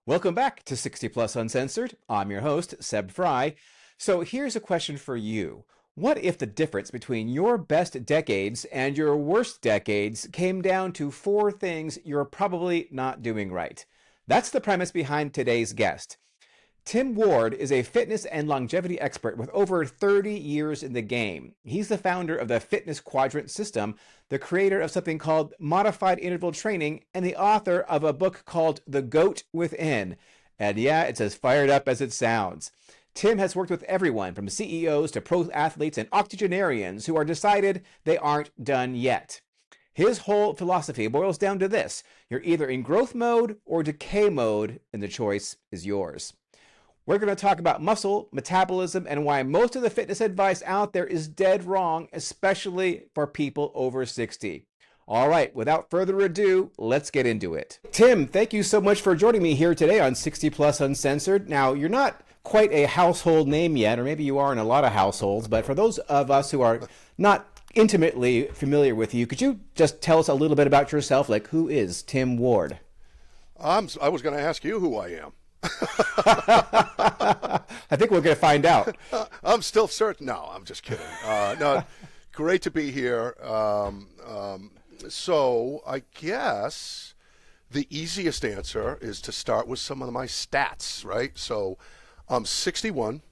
Welcome back to 60 Plus Uncensored. I'm your host, Seb Fry. So here's a question for you. What if the difference between your best decades and your worst decades came down to four things you're probably not doing right? That's the premise behind today's guest. Tim Ward is a fitness and longevity expert with over 30 years in the game. He's the founder of the Fitness Quadrant System, the creator of something called Modified Interval Training, and the author of a book called The Goat Within. And yeah, it's as fired up as it sounds. Tim has worked with everyone from CEOs to pro athletes and octogenarians who are decided they aren't done yet. His whole philosophy boils down to this: you're either in growth mode or decay mode, and the choice is yours. We're going to talk about muscle, metabolism, and why most of the fitness advice out there is dead wrong, especially for people over 60. All right, without further ado, let's get into it. Tim, thank you so much for joining me here today on 60 Plus Uncensored. Now, you're not quite a household name yet, or maybe you are in a lot of households, but for those of us who are not intimately familiar with you, could you just tell us a little bit about yourself? Like, who is Tim Ward? I was going to ask you who I am. I think we're going to find out. I'm still certain. No, I'm just kidding. No, great to be here. So I guess the easiest answer is to start with some of my stats, right? So I'm 61.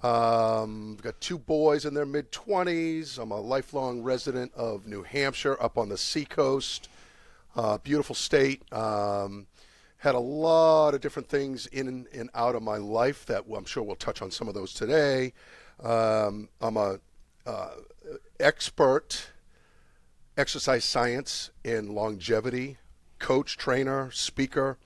Got two boys in their mid-20s. I'm a lifelong resident of New Hampshire up on the seacoast. Beautiful state. Had a lot of different things in and out of my life that I'm sure we'll touch on some of those today. I'm a expert exercise science and longevity coach, trainer, speaker.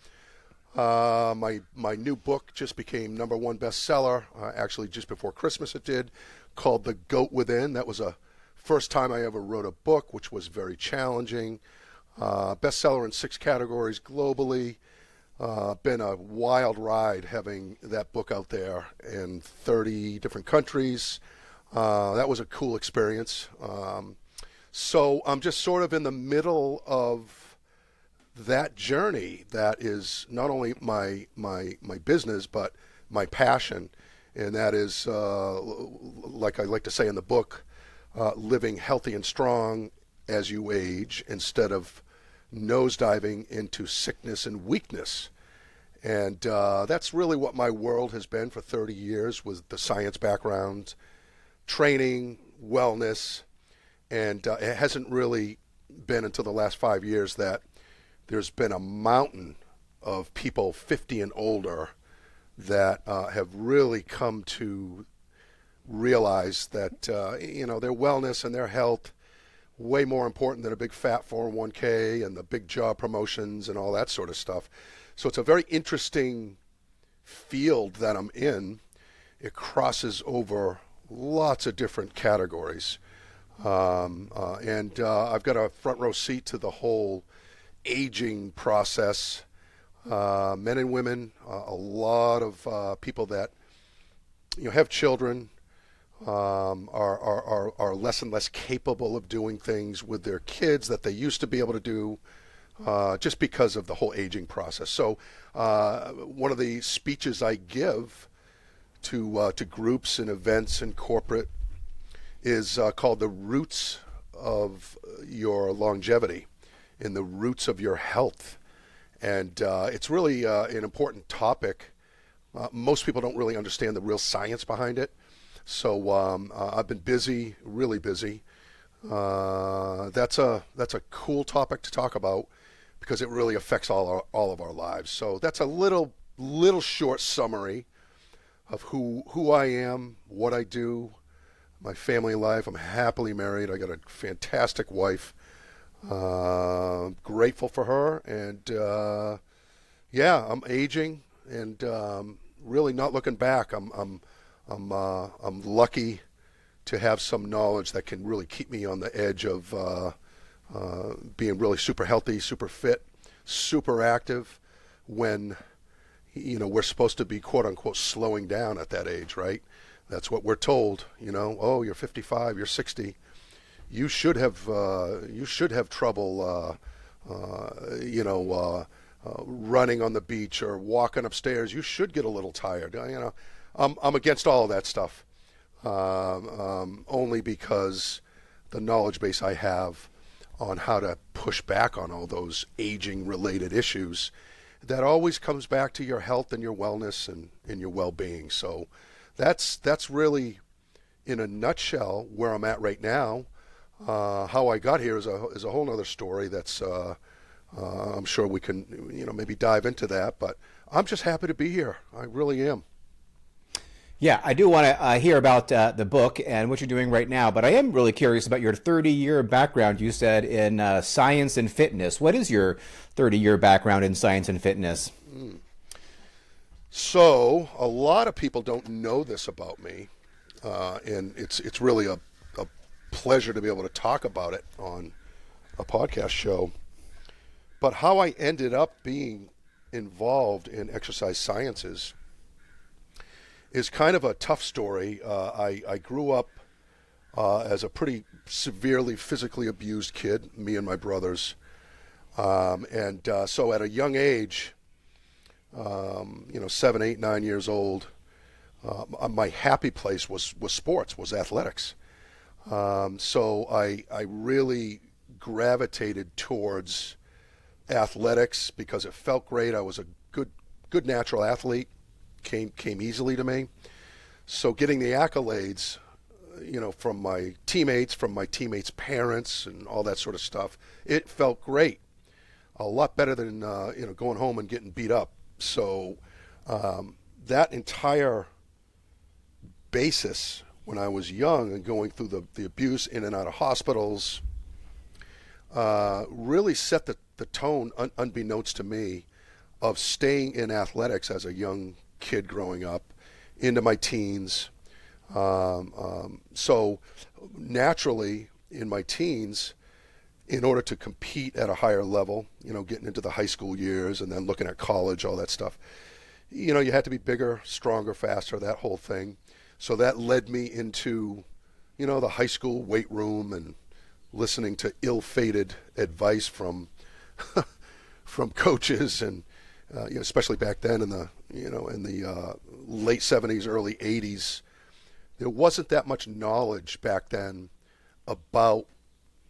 My new book just became #1 bestseller, actually just before Christmas it did, called The Goat Within. That was a first time I ever wrote a book, which was very challenging. Bestseller in 6 categories globally. Been a wild ride having that book out there in 30 different countries. That was a cool experience. So I'm just sort of in the middle of that journey that is not only my business, but my passion. And that is, like I like to say in the book, living healthy and strong as you age instead of nosediving into sickness and weakness. And that's really what my world has been for 30 years, was the science background, training, wellness. And it hasn't really been until the last 5 years that there's been a mountain of people 50 and older that have really come to realize that their wellness and their health way more important than a big fat 401k and the big job promotions and all that sort of stuff. So it's a very interesting field that I'm in. It crosses over lots of different categories. And I've got a front row seat to the whole aging process. Men and women, a lot of people that have children, are less and less capable of doing things with their kids that they used to be able to do, just because of the whole aging process. So one of the speeches I give to groups and events and corporate is called The Roots of Your Longevity and the Roots of Your Health. And it's really an important topic. Most people don't really understand the real science behind it. So I've been busy, really busy. That's a cool topic to talk about because it really affects all of our lives. So that's a little short summary of who I am, what I do, my family life. I'm happily married. I got a fantastic wife. Grateful for her, and yeah, I'm aging and really not looking back. I'm lucky to have some knowledge that can really keep me on the edge of being really super healthy, super fit, super active when we're supposed to be quote unquote slowing down at that age, right? That's what we're told. Oh, you're 55, you're 60. You should have trouble running on the beach or walking upstairs, you should get a little tired. I'm against all of that stuff, only because the knowledge base I have on how to push back on all those aging-related issues, that always comes back to your health and your wellness and your well-being. So that's really, in a nutshell, where I'm at right now. How I got here is a whole other story. That's I'm sure we can maybe dive into that. But I'm just happy to be here. I really am. Yeah, I do want to hear about the book and what you're doing right now, but I am really curious about your 30-year background, you said, in science and fitness. What is your 30-year background in science and fitness? So a lot of people don't know this about me, and it's really a pleasure to be able to talk about it on a podcast show. But how I ended up being involved in exercise sciences is kind of a tough story. I grew up as a pretty severely physically abused kid, me and my brothers. So at a young age, 7, 8, 9 years old, my happy place was sports, was athletics. So I really gravitated towards athletics because it felt great. I was a good natural athlete. Came easily to me. So getting the accolades, from my teammates' parents, and all that sort of stuff, it felt great. A lot better than going home and getting beat up. So that entire basis, when I was young and going through the abuse in and out of hospitals, really set the tone, unbeknownst to me, of staying in athletics as a young kid growing up into my teens. So naturally, in my teens, in order to compete at a higher level, getting into the high school years and then looking at college, all that stuff, you had to be bigger, stronger, faster, that whole thing. So that led me into, the high school weight room and listening to ill-fated advice from from coaches, and especially back then in the late 70s, early 80s, there wasn't that much knowledge back then about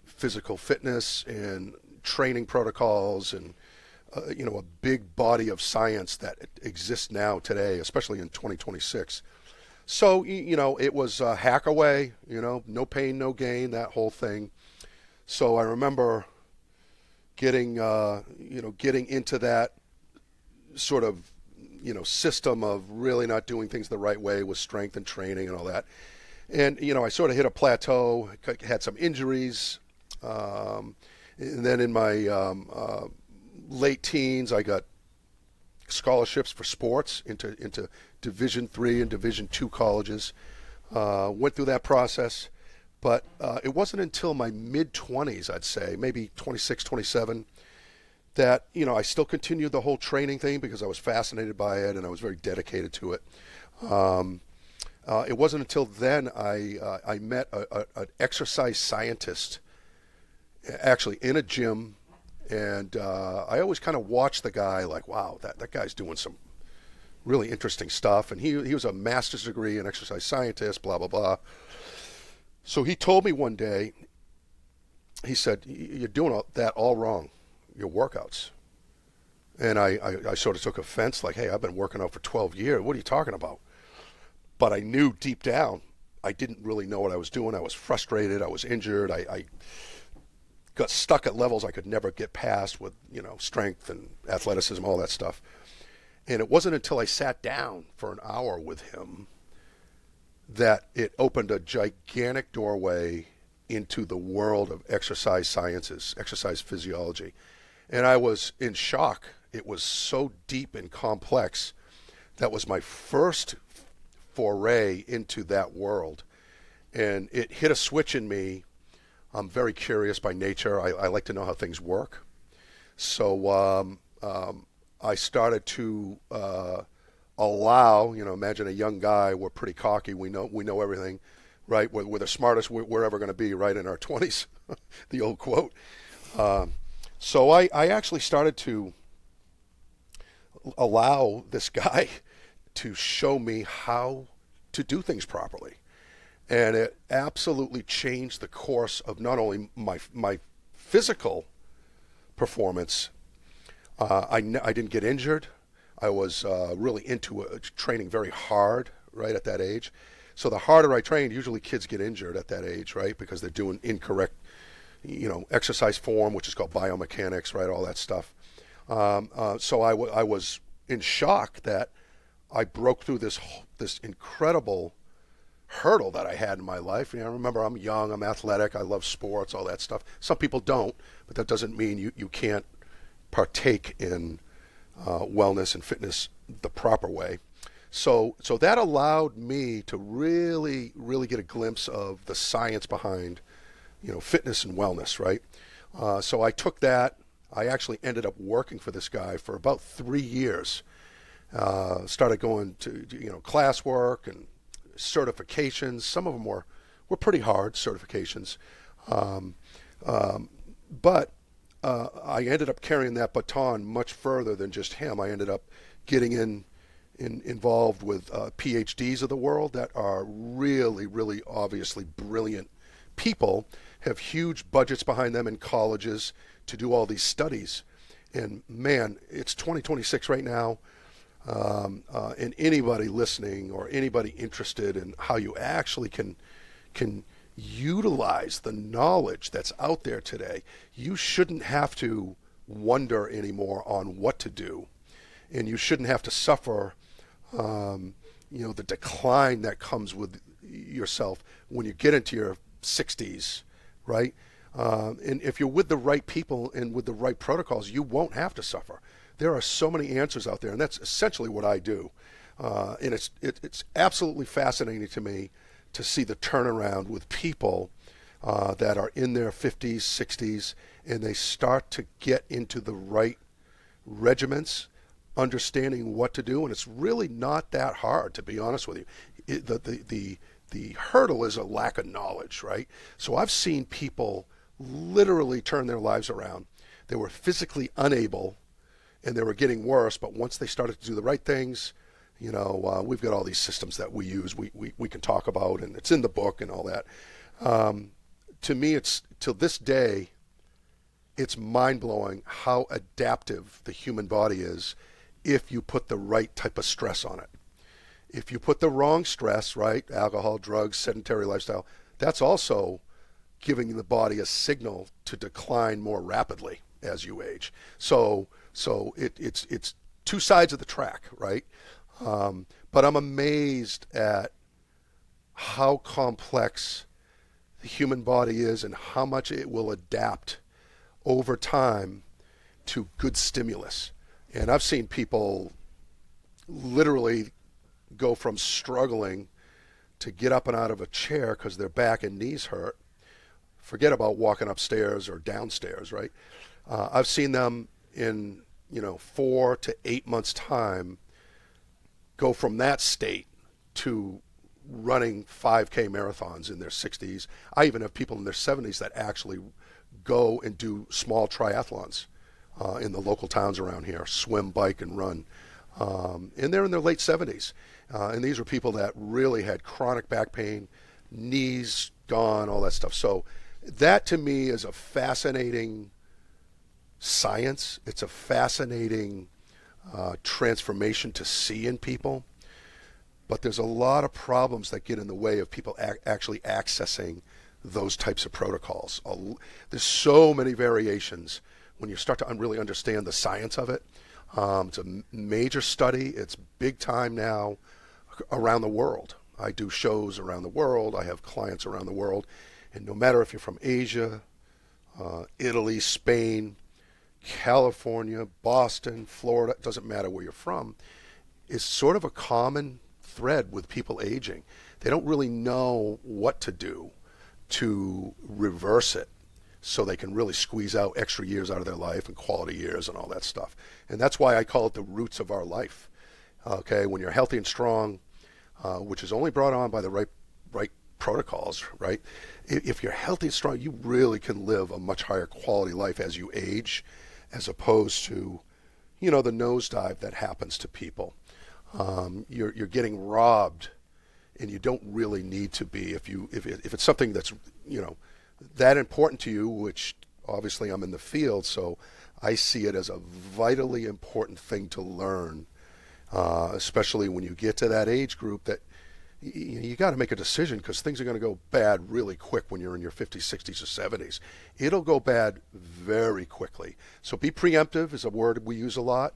physical fitness and training protocols and a big body of science that exists now today, especially in 2026. So it was hack away, no pain, no gain, that whole thing. So I remember getting into that sort of system of really not doing things the right way with strength and training and all that. And I sort of hit a plateau, had some injuries, and then in my late teens, I got scholarships for sports into Division III and Division II colleges. Went through that process, but it wasn't until my mid-20s, I'd say, maybe 26, 27, that I still continued the whole training thing because I was fascinated by it and I was very dedicated to it. It wasn't until then I met an exercise scientist, actually in a gym, and I always kind of watched the guy like, wow, that guy's doing some really interesting stuff. And he was a master's degree in exercise scientist, blah, blah, blah. So he told me one day, he said, you're doing that all wrong, your workouts. And I sort of took offense, like, hey, I've been working out for 12 years. What are you talking about? But I knew deep down I didn't really know what I was doing. I was frustrated. I was injured. I got stuck at levels I could never get past with, strength and athleticism, all that stuff. And it wasn't until I sat down for an hour with him that it opened a gigantic doorway into the world of exercise sciences, exercise physiology. And I was in shock. It was so deep and complex. That was my first foray into that world. And it hit a switch in me. I'm very curious by nature. I like to know how things work. So I started to allow, imagine a young guy, we're pretty cocky, we know everything, right? We're the smartest we're ever going to be, right, in our 20s, the old quote. So I actually started to allow this guy to show me how to do things properly. And it absolutely changed the course of not only my physical performance. I didn't get injured. I was really into training very hard right at that age. So the harder I trained, usually kids get injured at that age, right? Because they're doing incorrect, exercise form, which is called biomechanics, right? All that stuff. So I was in shock that I broke through this incredible hurdle that I had in my life. Remember, I'm young, I'm athletic, I love sports, all that stuff. Some people don't, but that doesn't mean you can't partake in wellness and fitness the proper way. So that allowed me to really, really get a glimpse of the science behind, fitness and wellness, right? So I took that. I actually ended up working for this guy for about 3 years. Started going to, classwork and certifications. Some of them were pretty hard certifications. But I ended up carrying that baton much further than just him. I ended up getting involved with PhDs of the world that are really, really obviously brilliant people, have huge budgets behind them in colleges to do all these studies. And man, it's 2026 right now. And anybody listening or anybody interested in how you actually can utilize the knowledge that's out there today, you shouldn't have to wonder anymore on what to do. And you shouldn't have to suffer the decline that comes with yourself when you get into your 60s, right? And if you're with the right people and with the right protocols, you won't have to suffer. There are so many answers out there, and that's essentially what I do. And it's absolutely fascinating to me to see the turnaround with people that are in their 50s, 60s, and they start to get into the right regiments, understanding what to do, and it's really not that hard, to be honest with you. The hurdle is a lack of knowledge, right? So I've seen people literally turn their lives around. They were physically unable, and they were getting worse, but once they started to do the right things, we've got all these systems that we use, we can talk about, and it's in the book and all that. To me, it's, till this day, it's mind-blowing how adaptive the human body is if you put the right type of stress on it. If you put the wrong stress, right, alcohol, drugs, sedentary lifestyle, that's also giving the body a signal to decline more rapidly as you age. So it's two sides of the track, right? But I'm amazed at how complex the human body is and how much it will adapt over time to good stimulus. And I've seen people literally go from struggling to get up and out of a chair because their back and knees hurt. Forget about walking upstairs or downstairs, right? I've seen them in 4 to 8 months' time go from that state to running 5K marathons in their 60s. I even have people in their 70s that actually go and do small triathlons in the local towns around here, swim, bike, and run. And they're in their late 70s. And these are people that really had chronic back pain, knees gone, all that stuff. So that to me is a fascinating science. It's a fascinating transformation to see in people. But there's a lot of problems that get in the way of people actually accessing those types of protocols. There's so many variations when you start to really understand the science of it. It's a major study. It's big time now around the world. I do shows around the world. I have clients around the world. And no matter if you're from Asia, Italy, Spain, California, Boston, Florida, it doesn't matter where you're from, it's sort of a common thread with people aging. They don't really know what to do to reverse it so they can really squeeze out extra years out of their life and quality years and all that stuff. And that's why I call it the roots of our life. Okay, when you're healthy and strong, which is only brought on by the right protocols, right? If you're healthy and strong, you really can live a much higher quality life as you age, as opposed to the nosedive that happens to people. You're getting robbed, and you don't really need to be. If it's something that's that important to you, which obviously I'm in the field, so I see it as a vitally important thing to learn, especially when you get to that age group that you got to make a decision, because things are going to go bad really quick when you're in your 50s, 60s, or 70s. It'll go bad very quickly. So be preemptive is a word we use a lot.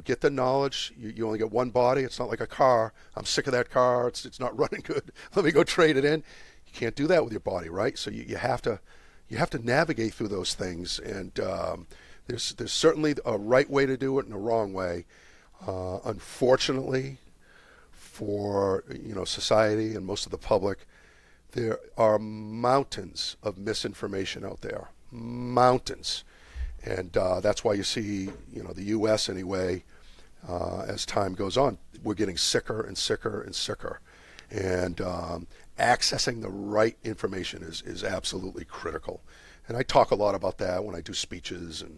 Get the knowledge. You only get one body. It's not like a car. I'm sick of that car. It's not running good. Let me go trade it in. You can't do that with your body, right? So you have to navigate through those things. And there's certainly a right way to do it and a wrong way. Unfortunately, for society and most of the public, there are mountains of misinformation out there, mountains, and that's why you see the U.S. anyway, as time goes on, we're getting sicker and sicker and sicker, and accessing the right information is absolutely critical. And I talk a lot about that when I do speeches, and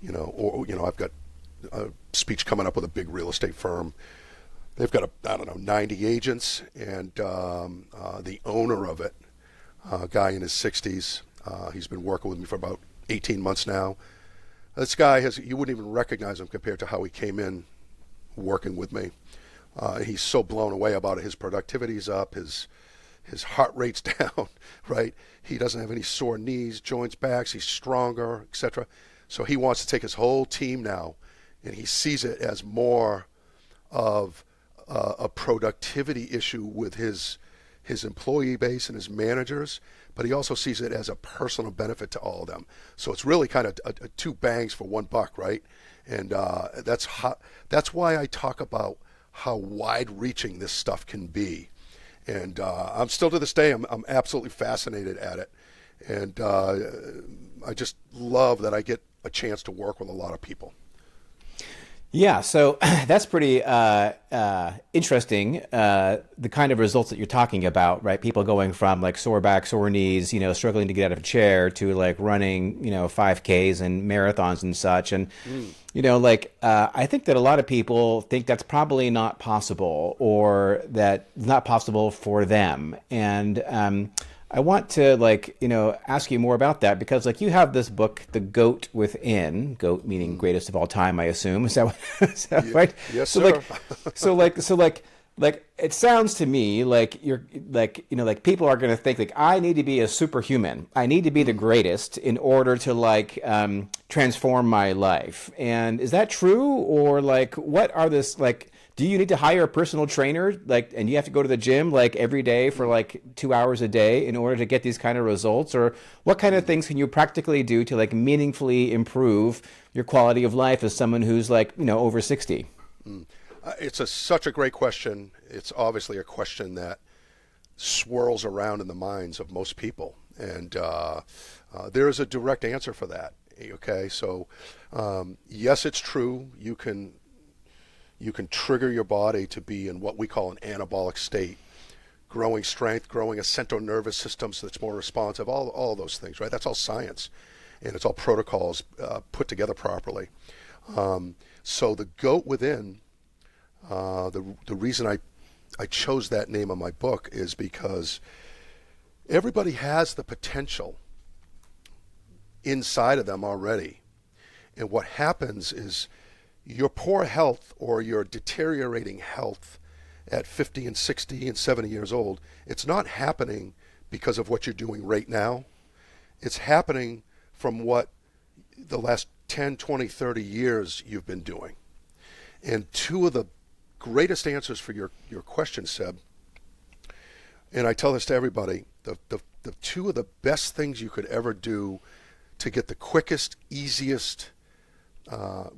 I've got a speech coming up with a big real estate firm. They've got 90 agents, and the owner of it, a guy in his 60s, he's been working with me for about 18 months now. This guy you wouldn't even recognize him compared to how he came in working with me. He's so blown away about it. His productivity's up, his heart rate's down, right? He doesn't have any sore knees, joints, backs, he's stronger, etc. So he wants to take his whole team now, and he sees it as more of a productivity issue with his employee base and his managers, but he also sees it as a personal benefit to all of them. So it's really kind of a two bangs for one buck, right? And that's why I talk about how wide-reaching this stuff can be. And I'm still to this day, I'm absolutely fascinated at it. And I just love that I get a chance to work with a lot of people. Yeah, so that's pretty interesting, the kind of results that you're talking about, right? People going from like sore back, sore knees, struggling to get out of a chair, to like running, 5Ks and marathons and such. And, I think that a lot of people think that's probably not possible, or that it's not possible for them. And I want to ask you more about that, because you have this book, The Goat Within, goat meaning greatest of all time, I assume. Is that right? Yes, so sir. It sounds to me like you're people are going to think I need to be a superhuman. I need to be the greatest in order to transform my life. And is that true? Or what are this do you need to hire a personal trainer, and you have to go to the gym every day for 2 hours a day in order to get these kind of results? Or what kind of things can you practically do to meaningfully improve your quality of life as someone who's over 60? It's such a great question. It's obviously a question that swirls around in the minds of most people, and there is a direct answer for that. Okay, so yes, it's true. You can trigger your body to be in what we call an anabolic state, growing strength, growing a central nervous system so that's more responsive, all of those things, right? That's all science, and it's all protocols put together properly. So the goat within, the reason I chose that name on my book is because everybody has the potential inside of them already. And what happens is your poor health, or your deteriorating health at 50 and 60 and 70 years old, it's not happening because of what you're doing right now. It's happening from what the last 10, 20, 30 years you've been doing. And two of the greatest answers for your question, Seb, and I tell this to everybody, the two of the best things you could ever do to get the quickest, easiest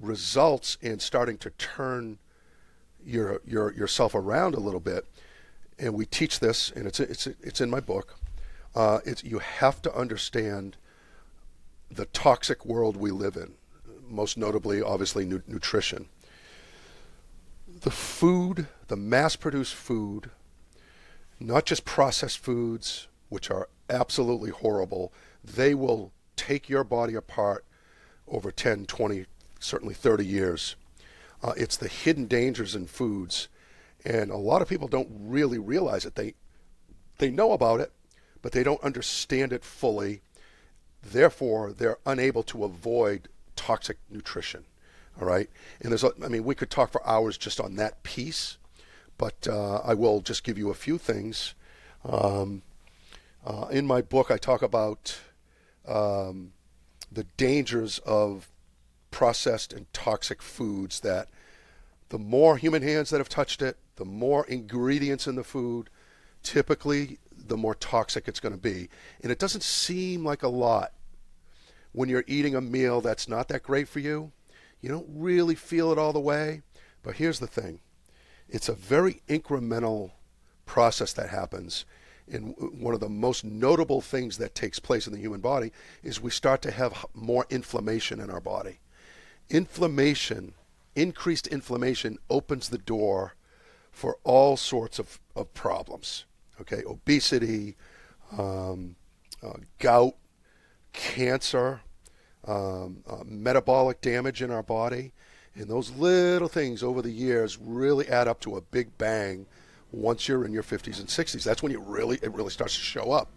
results in starting to turn yourself around a little bit, and we teach this, and it's in my book. You have to understand the toxic world we live in, most notably, obviously, nutrition. The food, the mass-produced food, not just processed foods, which are absolutely horrible, they will take your body apart over 10, 20, certainly 30 years. It's the hidden dangers in foods, and a lot of people don't really realize it. They know about it, but they don't understand it fully. Therefore, they're unable to avoid toxic nutrition. All right, and we could talk for hours just on that piece, but I will just give you a few things. In my book, I talk about the dangers of processed and toxic foods, that the more human hands that have touched it, the more ingredients in the food, typically the more toxic it's going to be. And it doesn't seem like a lot when you're eating a meal that's not that great for you. You don't really feel it all the way. But here's the thing. It's a very incremental process that happens. And one of the most notable things that takes place in the human body is we start to have more inflammation in our body. Increased inflammation opens the door for all sorts of problems. Okay, obesity, gout, cancer, metabolic damage in our body. And those little things over the years really add up to a big bang once you're in your 50s and 60s. That's when it really starts to show up.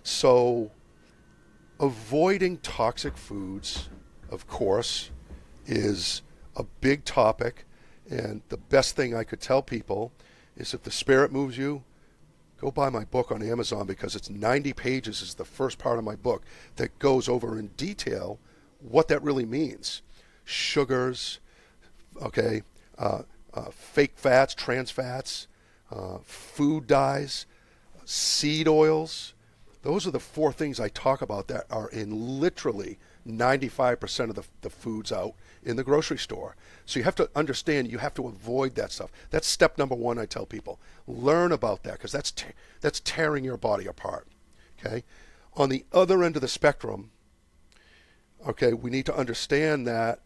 So avoiding toxic foods, of course, is a big topic. And the best thing I could tell people is, if the spirit moves you, go buy my book on Amazon, because it's 90 pages is the first part of my book that goes over in detail what that really means. Sugars, okay, fake fats, trans fats, food dyes, seed oils. Those are the four things I talk about that are in literally 95% of the foods out in the grocery store. So you have to understand, you have to avoid that stuff. That's step number one. I tell people, learn about that, because that's tearing your body apart. Okay. On the other end of the spectrum, okay, we need to understand that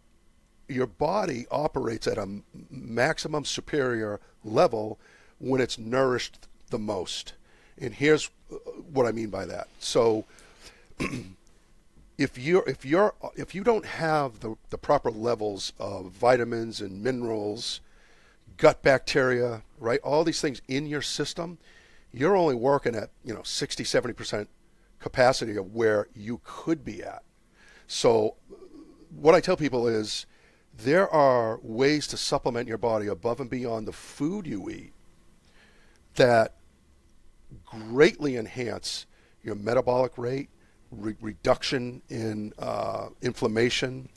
your body operates at a maximum superior level when it's nourished the most. And here's what I mean by that. So if you don't have the proper levels of vitamins and minerals, gut bacteria, right, all these things in your system, you're only working at 60-70% capacity of where you could be at. So what I tell people is, there are ways to supplement your body above and beyond the food you eat that greatly enhance your metabolic rate, reduction in inflammation.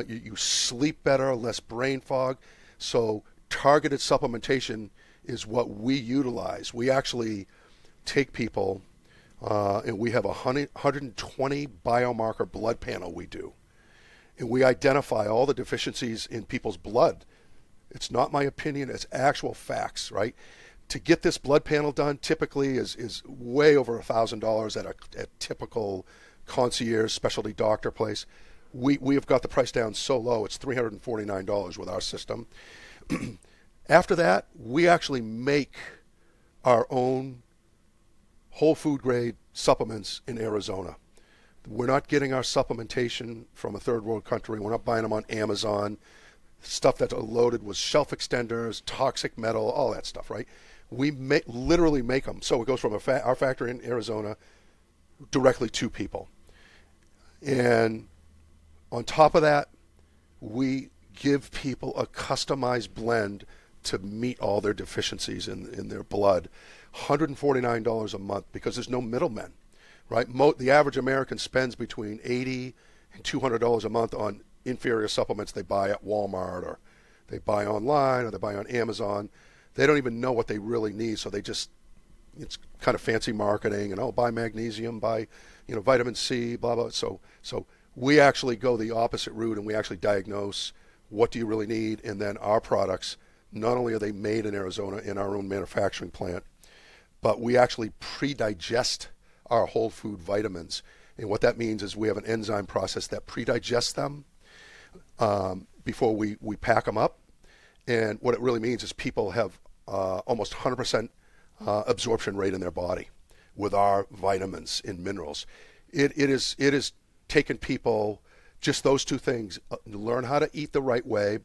You sleep better, less brain fog. So targeted supplementation is what we utilize. We actually take people and we have a 120 biomarker blood panel we do. And we identify all the deficiencies in people's blood. It's not my opinion, it's actual facts, right? To get this blood panel done typically is way over $1,000 at a typical concierge specialty doctor place. We have got the price down so low, it's $349 with our system. After that, we actually make our own whole food grade supplements in Arizona. We're not getting our supplementation from a third world country. We're not buying them on Amazon. Stuff that's loaded with shelf extenders, toxic metal, all that stuff, right? We literally make them. So it goes from our factory in Arizona directly to people. And on top of that, we give people a customized blend to meet all their deficiencies in their blood. $149 a month, because there's no middlemen, right? The average American spends between $80 and $200 a month on inferior supplements they buy at Walmart, or they buy online, or they buy on Amazon. They don't even know what they really need, so it's kind of fancy marketing, and buy magnesium, buy vitamin C, blah blah. So we actually go the opposite route, and we actually diagnose what do you really need, and then our products, not only are they made in Arizona in our own manufacturing plant, but we actually pre-digest our whole food vitamins. And what that means is we have an enzyme process that pre-digests them before we pack them up. And what it really means is people have almost 100% absorption rate in their body with our vitamins and minerals. It is taken people Just those two things. Learn how to eat the right way.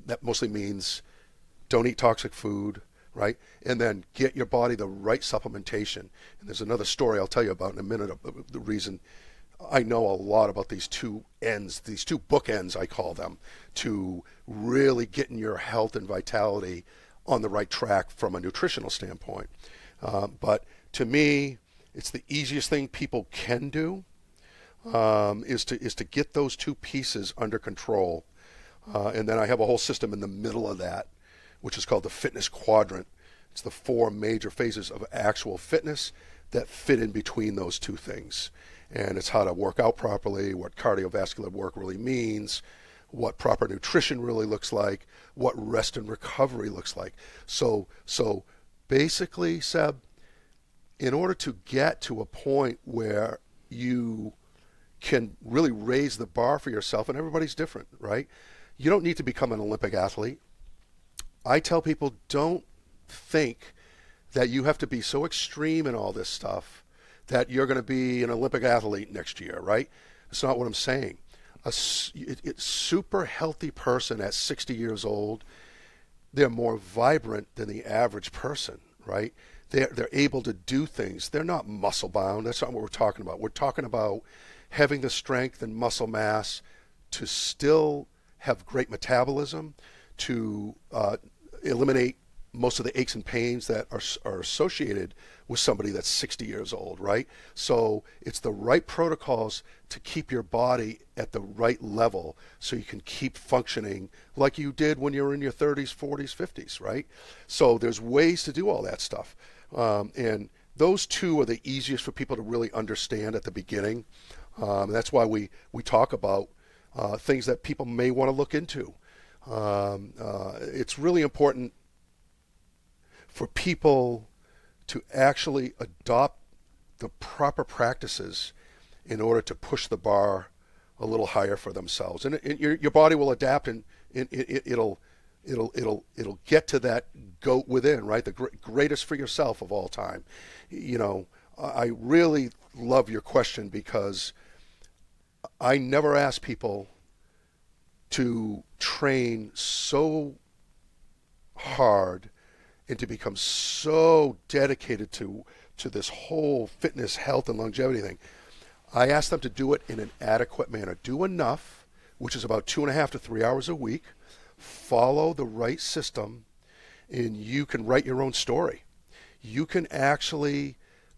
That mostly means don't eat toxic food, right? And then get your body the right supplementation. And there's another story I'll tell you about in a minute of the reason I know a lot about these two ends, these two bookends, I call them, to really getting your health and vitality on the right track from a nutritional standpoint. But to me, it's the easiest thing people can do, is to get those two pieces under control. And then I have a whole system in the middle of that, which is called the fitness quadrant. It's the four major phases of actual fitness that fit in between those two things. And it's how to work out properly, what cardiovascular work really means, what proper nutrition really looks like, what rest and recovery looks like. So basically, Seb, in order to get to a point where you can really raise the bar for yourself, and everybody's different, right? You don't need to become an Olympic athlete. I tell people, don't think that you have to be so extreme in all this stuff that you're going to be an Olympic athlete next year, right? That's not what I'm saying. A super healthy person at 60 years old, they're more vibrant than the average person, right? They're able to do things. They're not muscle bound. That's not what we're talking about. We're talking about having the strength and muscle mass to still have great metabolism, to eliminate most of the aches and pains that are associated with somebody that's 60 years old, right? So it's the right protocols to keep your body at the right level so you can keep functioning like you did when you were in your 30s, 40s, 50s, right? So there's ways to do all that stuff. And those two are the easiest for people to really understand at the beginning. That's why we talk about things that people may want to look into. It's really important for people to actually adopt the proper practices in order to push the bar a little higher for themselves, and your body will adapt, and it'll get to that goat within, right? The greatest for yourself of all time. You know, I really love your question because I never ask people to train so hard and to become so dedicated to this whole fitness, health, and longevity thing. I ask them to do it in an adequate manner. Do enough, which is about 2.5 to 3 hours a week. Follow the right system, and you can write your own story. You can actually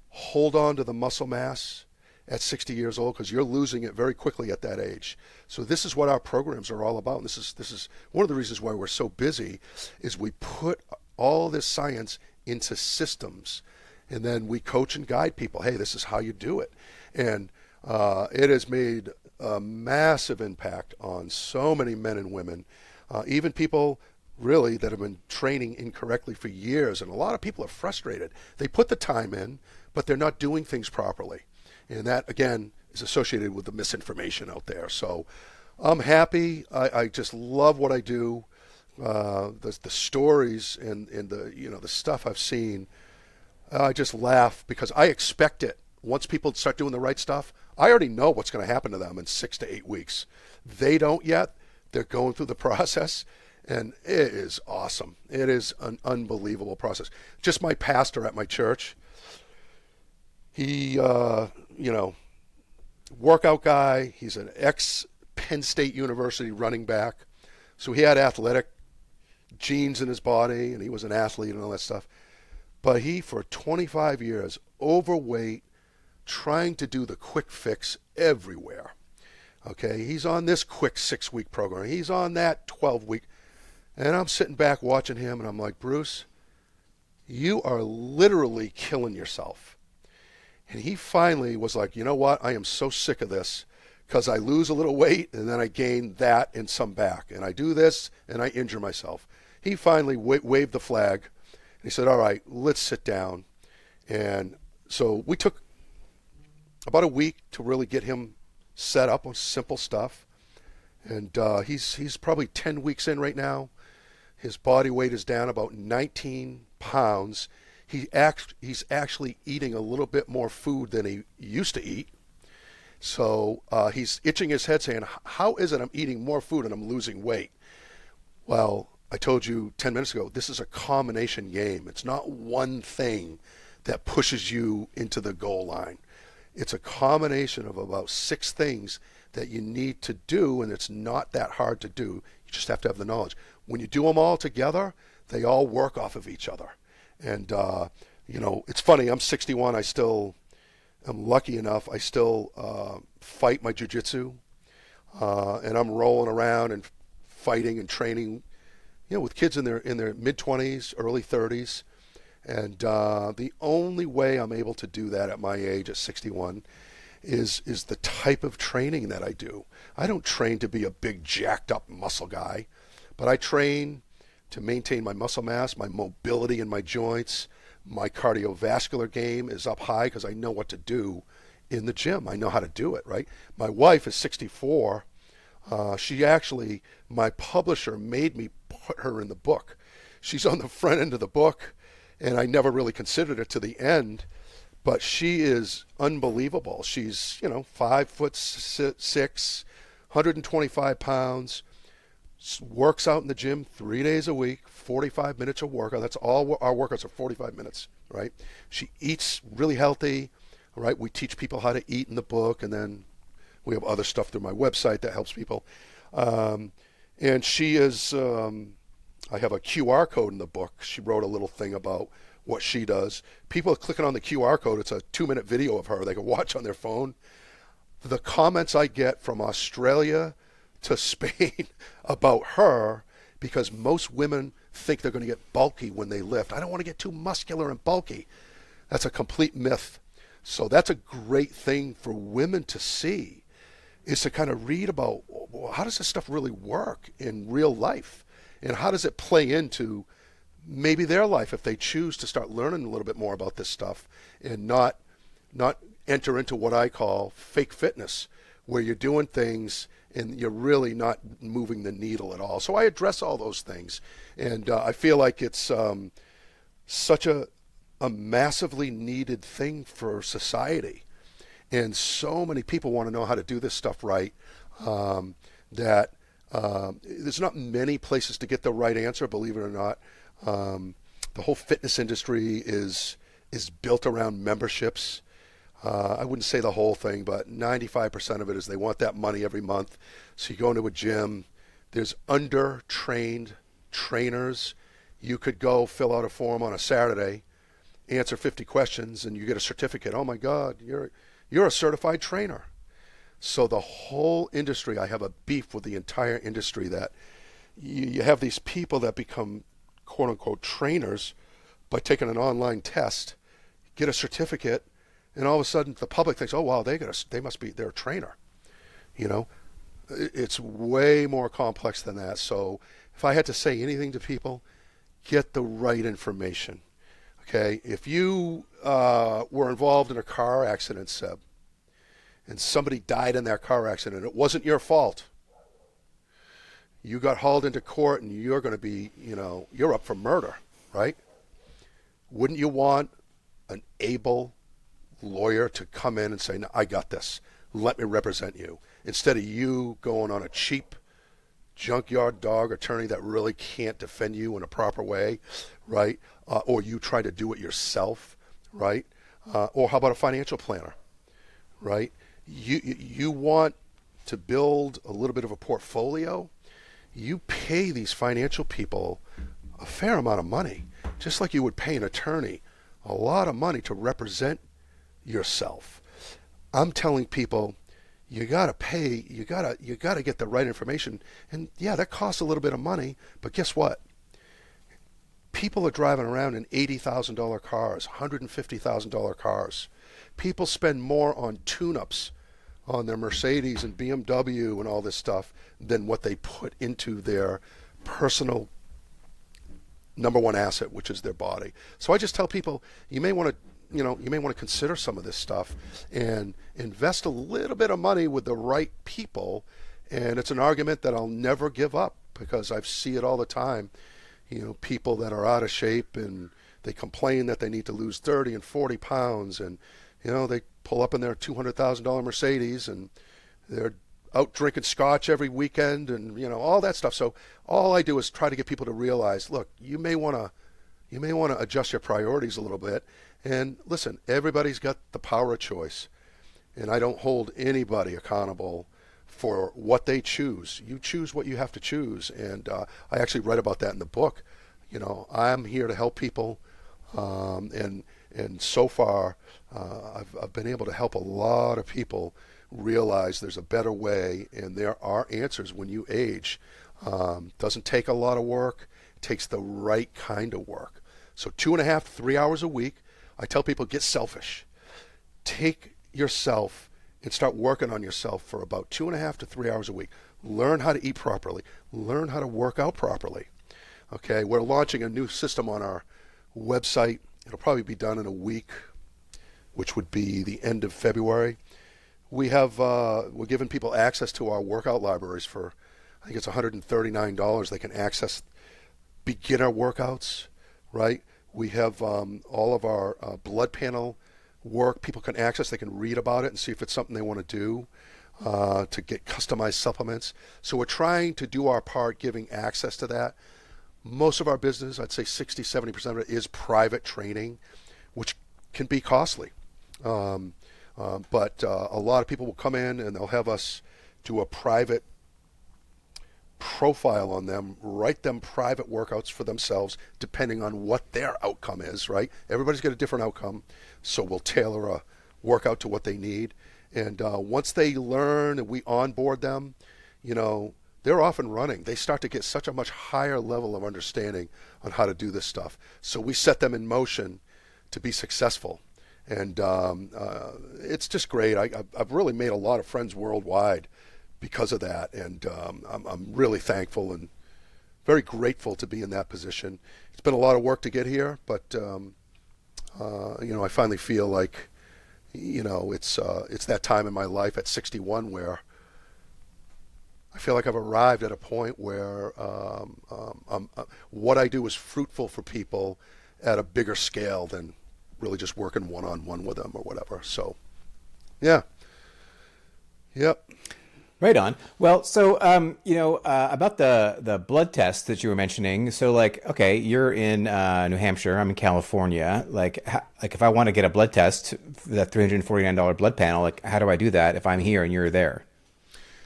hold on to the muscle mass at 60 years old because you're losing it very quickly at that age. So this is what our programs are all about. And this is one of the reasons why we're so busy, is we put all this science into systems, and then we coach and guide people. Hey, this is how you do it. And it has made a massive impact on so many men and women, even people really that have been training incorrectly for years. And a lot of people are frustrated. They put the time in, but they're not doing things properly. And that, again, is associated with the misinformation out there. So I'm happy. I just love what I do. The stories and the stuff I've seen, I just laugh because I expect it. Once people start doing the right stuff, I already know what's going to happen to them in 6 to 8 weeks. They don't yet. They're going through the process, and it is awesome. It is an unbelievable process. Just my pastor at my church, he, workout guy. He's an ex-Penn State University running back. So he had athletic genes in his body, and he was an athlete and all that stuff. But he, for 25 years, overweight, trying to do the quick fix everywhere. Okay, he's on this quick 6-week program. He's on that 12-week. And I'm sitting back watching him, and I'm like, Bruce, you are literally killing yourself. And he finally was like, you know what? I am so sick of this because I lose a little weight, and then I gain that and some back. And I do this, and I injure myself. He finally waved the flag. And he said, all right, let's sit down. And so we took about a week to really get him set up on simple stuff. And he's probably 10 weeks in right now. His body weight is down about 19 pounds. He's actually eating a little bit more food than he used to eat. So he's itching his head saying, how is it I'm eating more food and I'm losing weight? Well, I told you 10 minutes ago, this is a combination game. It's not one thing that pushes you into the goal line. It's a combination of about 6 things that you need to do, and it's not that hard to do. You just have to have the knowledge. When you do them all together, they all work off of each other. And, it's funny, I'm 61. I'm lucky enough, I still fight my jiu-jitsu, and I'm rolling around and fighting and training, with kids in their mid-20s, early 30s. And the only way I'm able to do that at my age, at 61, is the type of training that I do. I don't train to be a big, jacked-up muscle guy, but I train to maintain my muscle mass, my mobility in my joints. My cardiovascular game is up high because I know what to do in the gym. I know how to do it, right? My wife is 64. My publisher made me put her in the book. She's on the front end of the book, and I never really considered it to the end, but she is unbelievable. She's, 5'6", 125 pounds, works out in the gym 3 days a week, 45 minutes of workout. That's all our workouts are, 45 minutes, right? She eats really healthy, right? We teach people how to eat in the book, and then we have other stuff through my website that helps people. And she is, I have a QR code in the book. She wrote a little thing about what she does. People are clicking on the QR code. It's a 2-minute video of her they can watch on their phone. The comments I get from Australia to Spain about her, because most women think they're going to get bulky when they lift. I don't want to get too muscular and bulky. That's a complete myth. So that's a great thing for women to see, is to kind of read about, well, how does this stuff really work in real life? And how does it play into maybe their life if they choose to start learning a little bit more about this stuff, and not enter into what I call fake fitness, where you're doing things and you're really not moving the needle at all. So I address all those things, and I feel like it's such a massively needed thing for society. And so many people want to know how to do this stuff right, that there's not many places to get the right answer, believe it or not. The whole fitness industry is built around memberships. I wouldn't say the whole thing, but 95% of it is they want that money every month. So you go into a gym, there's under-trained trainers. You could go fill out a form on a Saturday, answer 50 questions, and you get a certificate. Oh my God, you're a certified trainer. So the whole industry, I have a beef with the entire industry, that you have these people that become quote-unquote trainers by taking an online test, get a certificate, and all of a sudden the public thinks, oh wow, they're a trainer. It's way more complex than that. So if I had to say anything to people, get the right information. Okay, if you were involved in a car accident, Seb, and somebody died in that car accident, it wasn't your fault. You got hauled into court and you're going to be, you're up for murder, right? Wouldn't you want an able lawyer to come in and say, no, I got this, let me represent you, instead of you going on a cheap junkyard dog attorney that really can't defend you in a proper way, right? Or you try to do it yourself, right? Or how about a financial planner, right? You want to build a little bit of a portfolio. You pay these financial people a fair amount of money, just like you would pay an attorney a lot of money to represent yourself. I'm telling people, you gotta pay, you gotta get the right information. And yeah, that costs a little bit of money, but guess what? People are driving around in $80,000 cars, $150,000 cars. People spend more on tune-ups on their Mercedes and BMW and all this stuff than what they put into their personal number one asset, which is their body. So I just tell people, you may want to consider some of this stuff and invest a little bit of money with the right people. And it's an argument that I'll never give up, because I see it all the time. People that are out of shape and they complain that they need to lose 30 and 40 pounds, and they pull up in their $200,000 Mercedes, and they're out drinking scotch every weekend, and all that stuff. So all I do is try to get people to realize, look, you may want to adjust your priorities a little bit. And listen, everybody's got the power of choice, and I don't hold anybody accountable for what they choose. You choose what you have to choose, and I actually write about that in the book. I'm here to help people, and so far I've been able to help a lot of people realize there's a better way, and there are answers when you age. Doesn't take a lot of work. It takes the right kind of work. So 2.5 to 3 hours a week. I tell people, get selfish. Take yourself and start working on yourself for about 2.5 to 3 hours a week. Learn how to eat properly. Learn how to work out properly. Okay, we're launching a new system on our website. It'll probably be done in a week, which would be the end of February. We're giving people access to our workout libraries for, I think it's $139. They can access beginner workouts, right? We have all of our blood panel work people can access. They can read about it and see if it's something they want to do to get customized supplements. So we're trying to do our part giving access to that. Most of our business, I'd say 60-70% of it, is private training, which can be costly. But a lot of people will come in and they'll have us do a private profile on them, write them private workouts for themselves, depending on what their outcome is, right? Everybody's got a different outcome, so we'll tailor a workout to what they need. And once they learn and we onboard them, they're off and running. They start to get such a much higher level of understanding on how to do this stuff. So we set them in motion to be successful. And it's just great. I've really made a lot of friends worldwide because of that, and I'm really thankful and very grateful to be in that position. It's been a lot of work to get here, but I finally feel like it's that time in my life at 61 where I feel like I've arrived at a point where what I do is fruitful for people at a bigger scale than really just working one-on-one with them or whatever. So, yeah. Yep. Right on. Well, so about the blood test that you were mentioning. So, okay, you're in New Hampshire. I'm in California. If I want to get a blood test, that $349 blood panel, how do I do that if I'm here and you're there?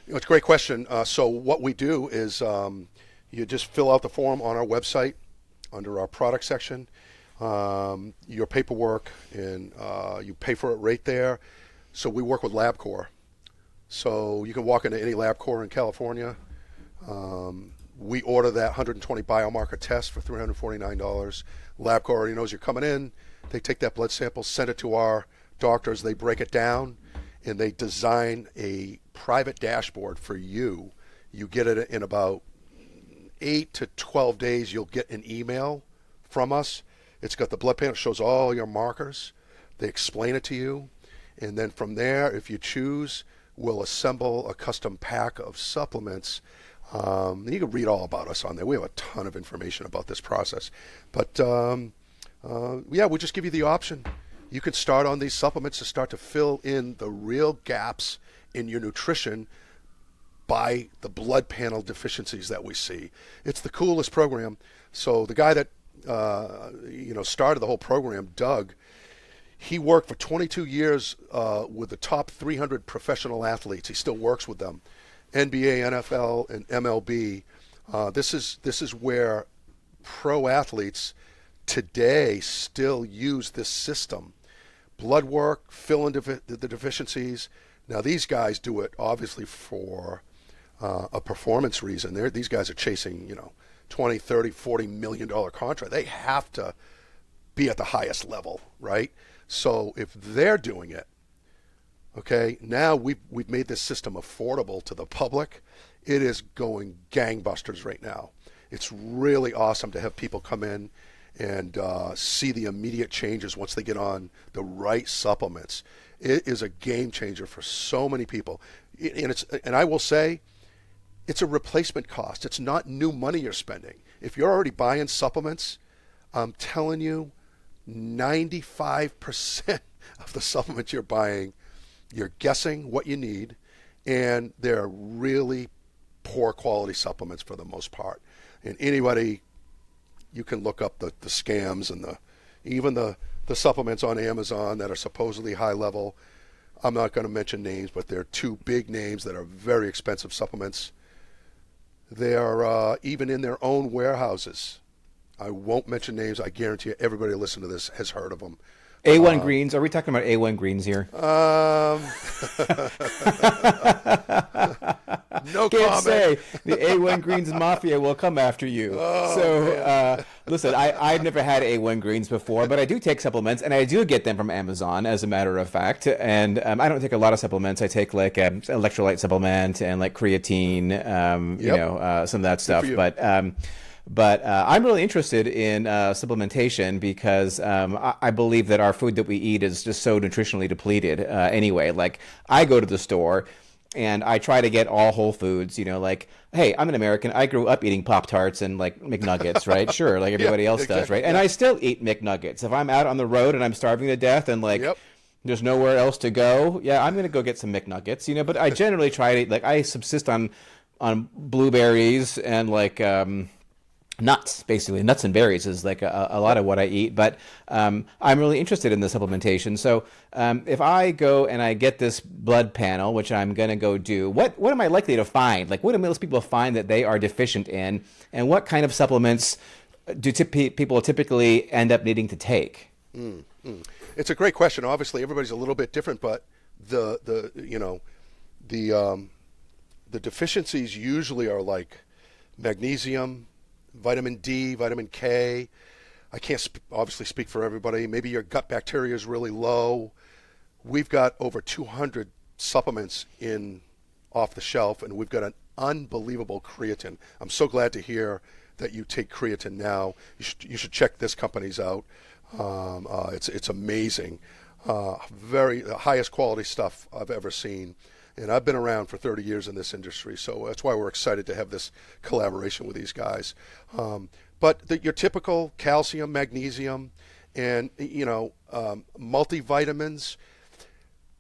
It's a great question. So what we do is you just fill out the form on our website under our product section, your paperwork, and you pay for it right there. So we work with LabCorp. So you can walk into any LabCorp in California. We order that 120 biomarker test for $349. LabCorp already knows you're coming in. They take that blood sample, send it to our doctors. They break it down, and they design a private dashboard for you. You get it in about 8 to 12 days. You'll get an email from us. It's got the blood panel, shows all your markers. They explain it to you. And then from there, if you choose, we'll assemble a custom pack of supplements. You can read all about us on there. We have a ton of information about this process. But we'll just give you the option. You can start on these supplements to start to fill in the real gaps in your nutrition by the blood panel deficiencies that we see. It's the coolest program. So the guy that started the whole program, Doug, he worked for 22 years with the top 300 professional athletes. He still works with them, NBA, NFL, and MLB. This is where pro athletes today still use this system. Blood work, fill in the deficiencies. Now these guys do it obviously for a performance reason. These guys are chasing 20, 30, $40 million contract. They have to be at the highest level, right? So if they're doing it, okay, now we've made this system affordable to the public. It is going gangbusters right now. It's really awesome to have people come in and see the immediate changes once they get on the right supplements. It is a game changer for so many people. And I will say, it's a replacement cost. It's not new money you're spending. If you're already buying supplements, I'm telling you, 95% of the supplements you're buying, you're guessing what you need, and they're really poor quality supplements for the most part. And anybody, you can look up the scams and even the supplements on Amazon that are supposedly high level. I'm not going to mention names, but they're two big names that are very expensive supplements. They are even in their own warehouses. I won't mention names. I guarantee you everybody listening to this has heard of them. A1 Greens. Are we talking about A1 Greens here? No Can't comment. say. The A1 Greens Mafia will come after you. Listen, I've never had A1 Greens before, but I do take supplements, and I do get them from Amazon, as a matter of fact. And I don't take a lot of supplements. I take like electrolyte supplement and like creatine, some of that stuff. But I'm really interested in supplementation because I believe that our food that we eat is just so nutritionally depleted anyway. Like, I go to the store and I try to get all whole foods, like, hey, I'm an American. I grew up eating Pop-Tarts and like McNuggets, right? Sure, like everybody else does, right? And I still eat McNuggets. If I'm out on the road and I'm starving to death and like there's nowhere else to go, I'm going to go get some McNuggets, but I generally try to, like, I subsist on blueberries and like nuts, basically. Nuts and berries is like a lot of what I eat, but I'm really interested in the supplementation. So if I go and I get this blood panel, which I'm going to go do, what am I likely to find? Like, what do most people find that they are deficient in, and what kind of supplements do people typically end up needing to take? It's a great question. Obviously, everybody's a little bit different, but the deficiencies usually are like magnesium, vitamin D, vitamin K. I can't obviously speak for everybody. Maybe your gut bacteria is really low. We've got over 200 supplements off the shelf, and we've got an unbelievable creatine. I'm so glad to hear that you take creatine now. You should check this company's out. It's amazing. The highest quality stuff I've ever seen. And I've been around for 30 years in this industry, so that's why we're excited to have this collaboration with these guys. But your typical calcium, magnesium, and multivitamins.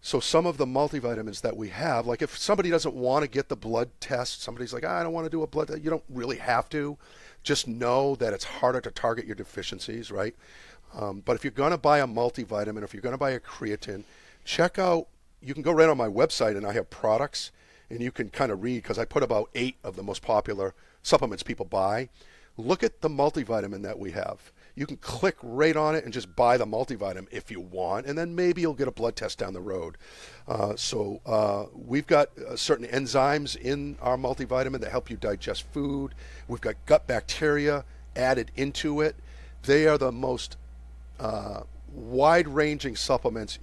So some of the multivitamins that we have, like if somebody doesn't want to get the blood test, somebody's like, I don't want to do a blood test. You don't really have to. Just know that it's harder to target your deficiencies, right? But if you're going to buy a multivitamin, if you're going to buy a creatine, check out. You can go right on my website, and I have products, and you can kind of read, because I put about 8 of the most popular supplements people buy. Look at the multivitamin that we have. You can click right on it and just buy the multivitamin if you want, and then maybe you'll get a blood test down the road. We've got certain enzymes in our multivitamin that help you digest food. We've got gut bacteria added into it. They are the most wide-ranging supplements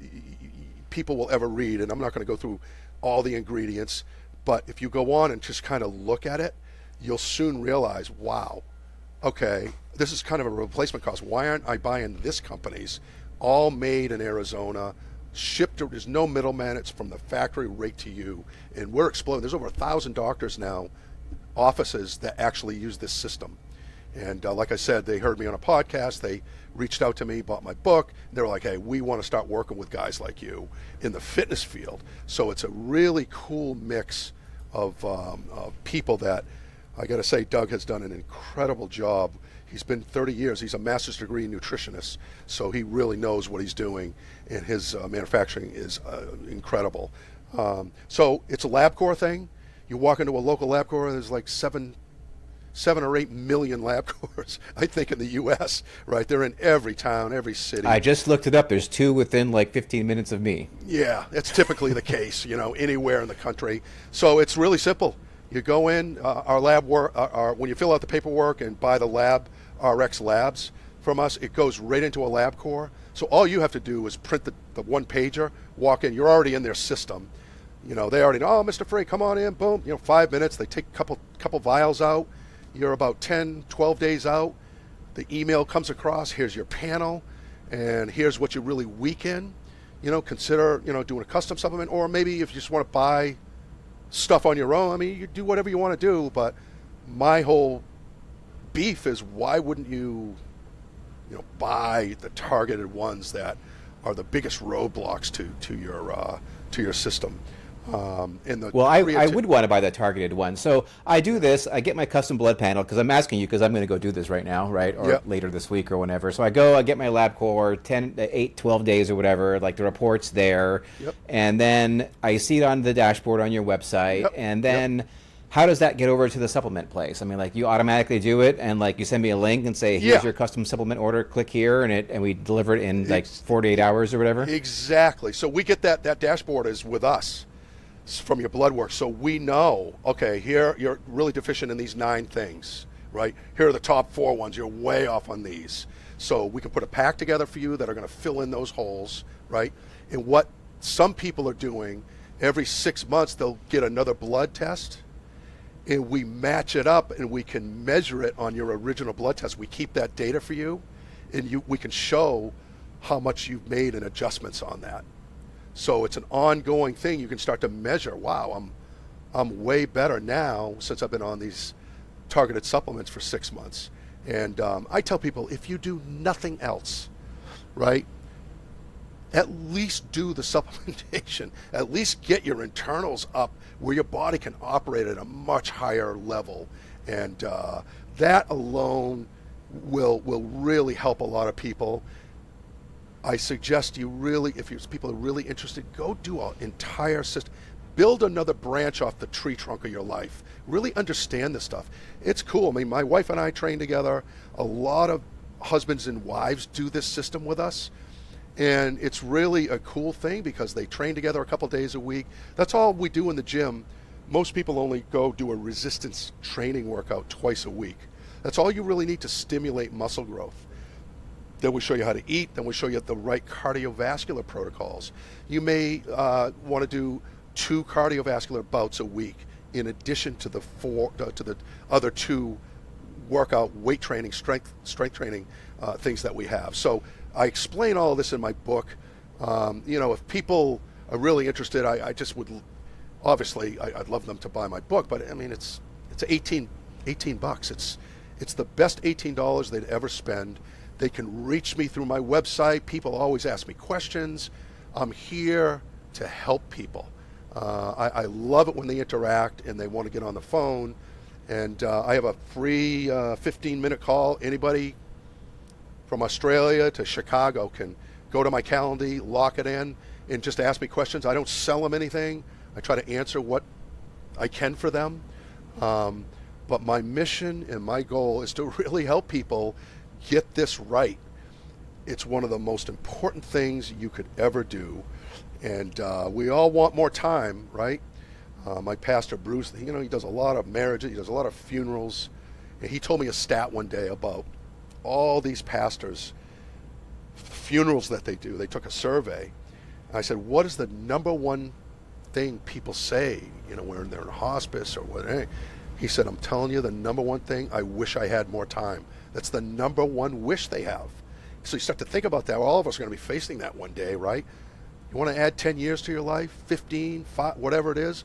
people will ever read, and I'm not going to go through all the ingredients, but if you go on and just kind of look at it, you'll soon realize, wow, okay, this is kind of a replacement cost. Why aren't I buying this company's? All made in Arizona, shipped to, there's no middleman, it's from the factory right to you, and we're exploding. There's over 1,000 doctors now, offices that actually use this system. And like I said, they heard me on a podcast, they reached out to me, bought my book, and they were like, hey, we want to start working with guys like you in the fitness field. So it's a really cool mix of people that, I got to say, Doug has done an incredible job. He's been 30 years, he's a master's degree nutritionist, so he really knows what he's doing, and his manufacturing is incredible. So it's a LabCorp thing. You walk into a local LabCorp, and there's like 7 or 8 million LabCorps, I think, in the U.S., right? They're in every town, every city. I just looked it up. There's 2 within like 15 minutes of me. Yeah, that's typically the case, anywhere in the country. So it's really simple. You go in, our lab work, when you fill out the paperwork and buy the lab, RX labs from us, it goes right into a LabCorp. So all you have to do is print the one pager, walk in, you're already in their system. They already know, oh, Mr. Frey, come on in, boom, 5 minutes, they take a couple vials out. You're about 10, 12 days out. The email comes across, here's your panel, and here's what you're really weak in. Consider, doing a custom supplement, or maybe if you just want to buy stuff on your own, you do whatever you want to do, but my whole beef is, why wouldn't you, buy the targeted ones that are the biggest roadblocks to your system. And the Well, I would want to buy the targeted one. So I do this. I get my custom blood panel because I'm asking you because I'm going to go do this right now, right? Or Yep. later this week or whenever. So I get my LabCorp 10, 8, 12 days or whatever, like the report's there. Yep. And then I see it on the dashboard on your website. Yep. And then how does that get over to the supplement place? I mean, like you automatically do it and like you send me a link and say, here's Yeah. your custom supplement order, click here and we deliver it in like 48 hours or whatever? Exactly. So we get that dashboard is with us from your blood work. So we know, okay, here you're really deficient in these 9 things, right? Here are the top 4 ones. You're way off on these. So we can put a pack together for you that are going to fill in those holes, right? And what some people are doing, every 6 months they'll get another blood test and we match it up and we can measure it on your original blood test. We keep that data for you and we can show how much you've made in adjustments on that. So it's an ongoing thing. You can start to measure, wow, I'm way better now since I've been on these targeted supplements for 6 months. And I tell people, if you do nothing else, right, at least do the supplementation. At least get your internals up where your body can operate at a much higher level. And that alone will really help a lot of people. I suggest you really, if people are really interested, go do an entire system. Build another branch off the tree trunk of your life. Really understand this stuff. It's cool. I mean, my wife and I train together. A lot of husbands and wives do this system with us. And it's really a cool thing because they train together a couple days a week. That's all we do in the gym. Most people only go do a resistance training workout twice a week. That's all you really need to stimulate muscle growth. Then we show you how to eat. Then we show you the right cardiovascular protocols. You may want to do 2 cardiovascular bouts a week in addition to the other 2 workout weight training, strength training things that we have. So I explain all of this in my book. If people are really interested, I just would, obviously, I'd love them to buy my book. But I mean, it's $18. It's the best $18 they'd ever spend. They can reach me through my website. People always ask me questions. I'm here to help people. I love it when they interact and they want to get on the phone. And I have a free 15-minute call. Anybody from Australia to Chicago can go to my calendar, lock it in, and just ask me questions. I don't sell them anything. I try to answer what I can for them. But my mission and my goal is to really help people get this right. It's one of the most important things you could ever do. And we all want more time, right? My pastor, Bruce, he does a lot of marriages. He does a lot of funerals. And he told me a stat one day about all these pastors, funerals that they do. They took a survey. And I said, what is the number one thing people say, when they're in hospice or whatever? He said, I'm telling you, the number one thing, I wish I had more time. That's the number one wish they have. So you start to think about that. All of us are going to be facing that one day, right? You want to add 10 years to your life, 15, 5, whatever it is?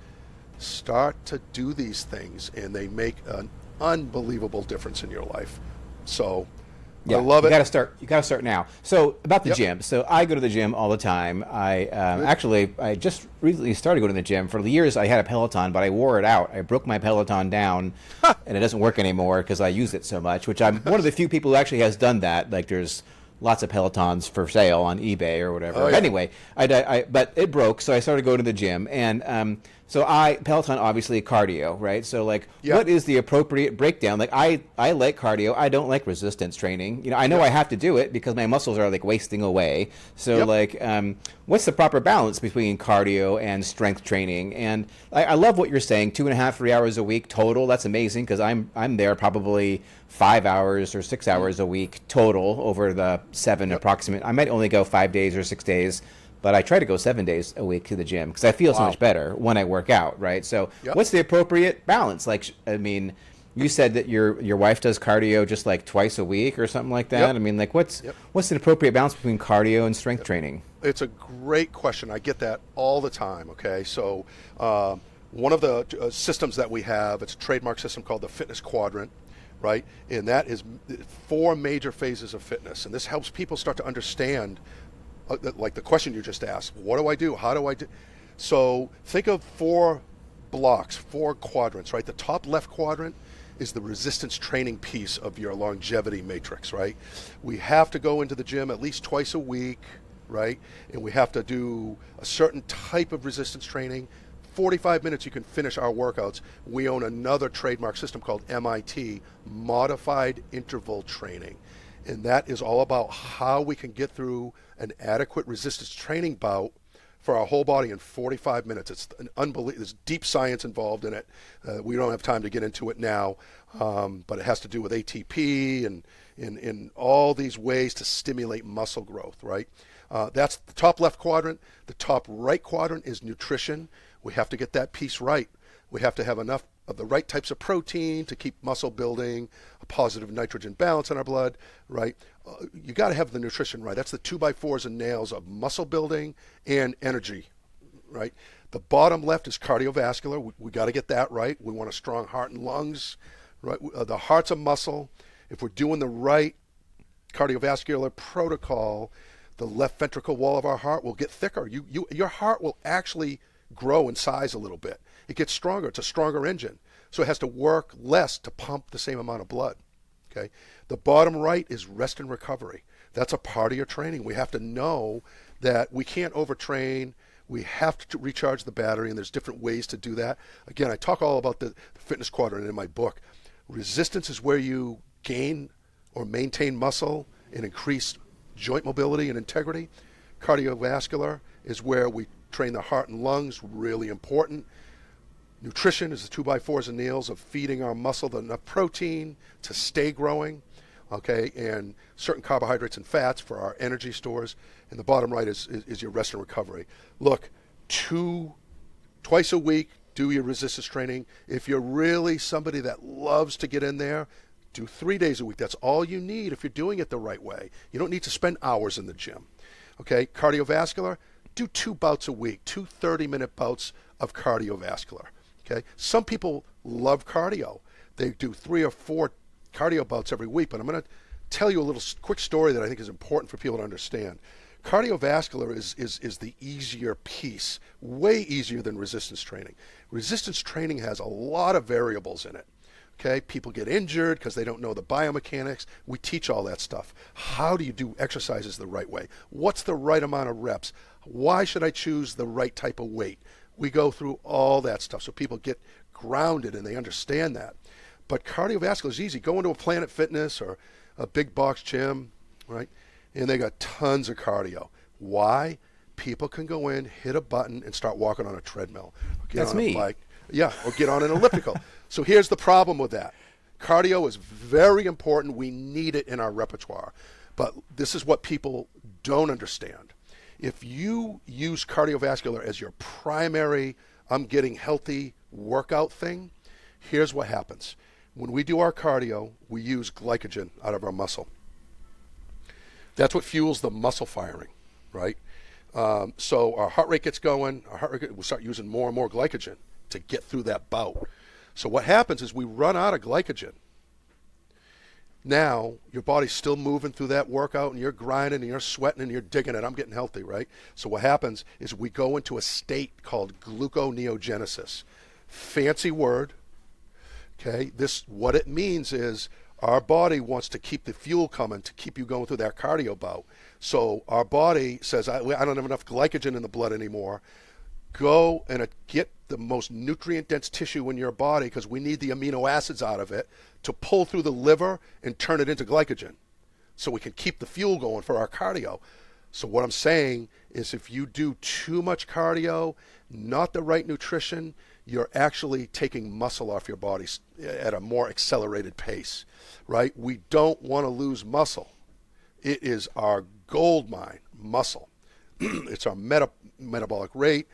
Start to do these things, and they make an unbelievable difference in your life. So yeah, I love it. You got to start now. So about the Yep. gym. So I go to the gym all the time. I just recently started going to the gym. For the years I had a Peloton, but I wore it out. I broke my Peloton down, and it doesn't work anymore because I use it so much. Which I'm one of the few people who actually has done that. Like there's lots of Pelotons for sale on eBay or whatever. Oh, yeah. Anyway, but it broke, so I started going to the gym, and Peloton obviously cardio, right? So like, Yeah. what is the appropriate breakdown? Like I like cardio. I don't like resistance training. I know I have to do it because my muscles are like wasting away. So Yep. like, what's the proper balance between cardio and strength training? And I love what you're saying. 2.5, 3 hours a week total. That's amazing because I'm there probably 5 hours or 6 hours a week total over the 7 approximate. I might only go 5 days or 6 days. But I try to go 7 days a week to the gym because I feel so Wow. much better when I work out, right? So Yep. what's the appropriate balance? Like, I mean, you said that your wife does cardio just like twice a week or something like that. Yep. I mean, like what's Yep. the appropriate balance between cardio and strength training? It's a great question. I get that all the time, okay? So one of the systems that we have, it's a trademark system called the Fitness Quadrant, right? And that is 4 major phases of fitness. And this helps people start to understand like the question you just asked. What do I do? How do I do? So think of 4 blocks, 4 quadrants, right? The top left quadrant is the resistance training piece of your longevity matrix, right? We have to go into the gym at least twice a week, right? And we have to do a certain type of resistance training. 45 minutes you can finish our workouts. We own another trademark system called MIT, Modified Interval Training. And that is all about how we can get through an adequate resistance training bout for our whole body in 45 minutes. It's an unbelievable, there's deep science involved in it. We don't have time to get into it now, but it has to do with ATP and in all these ways to stimulate muscle growth, right? That's the top left quadrant. The top right quadrant is nutrition. We have to get that piece right. We have to have enough of the right types of protein to keep muscle building, a positive nitrogen balance in our blood, right? You got to have the nutrition right. That's the 2x4s and nails of muscle building and energy, right? The bottom left is cardiovascular. We got to get that right. We want a strong heart and lungs, right? The heart's a muscle. If we're doing the right cardiovascular protocol, the left ventricle wall of our heart will get thicker. Your heart will actually grow in size a little bit. It gets stronger. It's a stronger engine. So it has to work less to pump the same amount of blood. Okay. The bottom right is rest and recovery. That's a part of your training. We have to know that we can't overtrain. We have to recharge the battery, and there's different ways to do that. Again, I talk all about the fitness quadrant in my book. Resistance is where you gain or maintain muscle and increase joint mobility and integrity. Cardiovascular is where we train the heart and lungs, really important. Nutrition is the 2x4s and nails of feeding our muscle enough protein to stay growing, okay, and certain carbohydrates and fats for our energy stores. And the bottom right is your rest and recovery. Look, twice a week, do your resistance training. If you're really somebody that loves to get in there, do 3 days a week. That's all you need if you're doing it the right way. You don't need to spend hours in the gym. Okay, cardiovascular, do 2 bouts a week, 2 30-minute bouts of cardiovascular. Okay, some people love cardio. They do 3 or 4 cardio bouts every week, but I'm going to tell you a little quick story that I think is important for people to understand. Cardiovascular is the easier piece, way easier than resistance training. Resistance training has a lot of variables in it. Okay, people get injured because they don't know the biomechanics. We teach all that stuff. How do you do exercises the right way? What's the right amount of reps? Why should I choose the right type of weight? We go through all that stuff so people get grounded and they understand that. But cardiovascular is easy. Go into a Planet Fitness or a big box gym, right? And they got tons of cardio. Why? People can go in, hit a button, and start walking on a treadmill. Or get That's on me. A bike. Yeah, or get on an elliptical. So here's the problem with that. Cardio is very important. We need it in our repertoire. But this is what people don't understand. If you use cardiovascular as your primary, I'm getting healthy workout thing, here's what happens. When we do our cardio, we use glycogen out of our muscle. That's what fuels the muscle firing, right? So our heart rate gets going. We'll start using more and more glycogen to get through that bout. So what happens is we run out of glycogen. Now your body's still moving through that workout and you're grinding and you're sweating and you're digging it. I'm getting healthy, right? So what happens is we go into a state called gluconeogenesis. Fancy word. Okay, what it means is our body wants to keep the fuel coming to keep you going through that cardio bout. So our body says, I don't have enough glycogen in the blood anymore. Go and get the most nutrient-dense tissue in your body because we need the amino acids out of it to pull through the liver and turn it into glycogen so we can keep the fuel going for our cardio. So what I'm saying is if you do too much cardio, not the right nutrition, you're actually taking muscle off your body at a more accelerated pace, right? We don't want to lose muscle. It is our gold mine, muscle. It's our metabolic rate.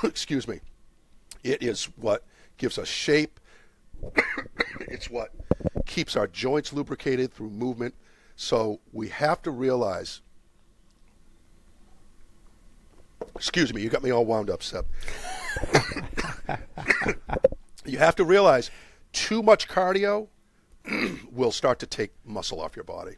Excuse me. It is what gives us shape. It's what keeps our joints lubricated through movement. So we have to realize, excuse me, you got me all wound up, Seb. You have to realize too much cardio will start to take muscle off your body.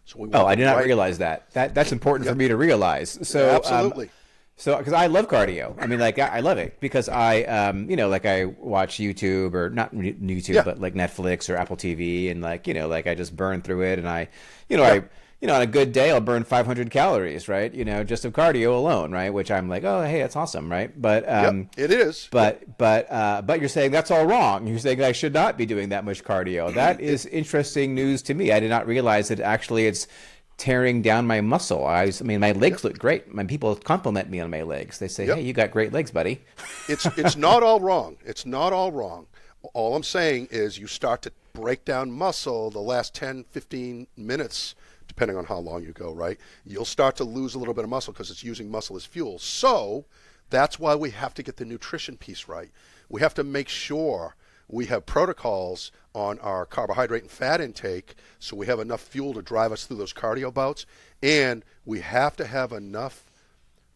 So we Oh, want I them did not right. realize that. That's important for Yep. me to realize. Absolutely. So because I love cardio. I mean, like I love it because like I watch YouTube or not YouTube, Yeah. but like Netflix or Apple TV, and like like I just burn through it, and Yep. on a good day I'll burn 500 calories, right? Just of cardio alone, right? Which I'm like, oh, hey, that's awesome, right? Yep. It is. Yep. But you're saying that's all wrong. You're saying I should not be doing that much cardio. That It, is interesting news to me. I did not realize that actually it's tearing down my muscle. I mean, my yep. legs look great. My people compliment me on my legs. They say, Yep. "Hey, you got great legs, buddy." It's not all wrong. It's not all wrong. All I'm saying is you start to break down muscle the last 10, 15 minutes, depending on how long you go, right? You'll start to lose a little bit of muscle because it's using muscle as fuel. So that's why we have to get the nutrition piece right. We have to make sure we have protocols on our carbohydrate and fat intake so we have enough fuel to drive us through those cardio bouts. And we have to have enough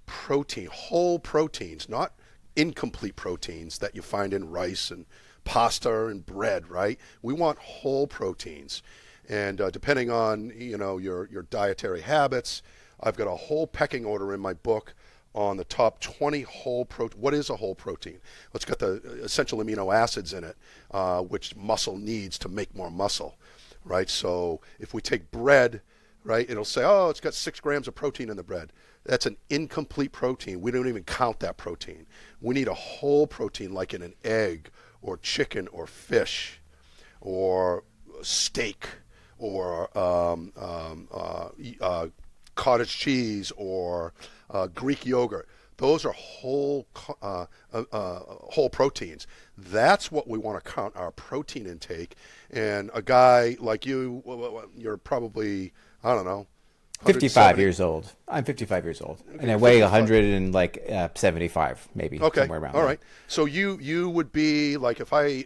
protein, whole proteins, not incomplete proteins that you find in rice and pasta and bread, right? We want whole proteins. And depending on your dietary habits, I've got a whole pecking order in my book on the top 20 whole protein. What is a whole protein? Well, it's got the essential amino acids in it, which muscle needs to make more muscle, right? So if we take bread, right, it'll say, oh, it's got 6 grams of protein in the bread. That's an incomplete protein. We don't even count that protein. We need a whole protein like in an egg or chicken or fish or steak or cottage cheese or Greek yogurt. Those are whole proteins. That's what we want to count our protein intake. And a guy like you, you're probably, I don't know, 55 170. years old. I'm 55 years old, Okay, and I you're weigh 55. 175, maybe Okay, somewhere around all there. right. So you would be like if I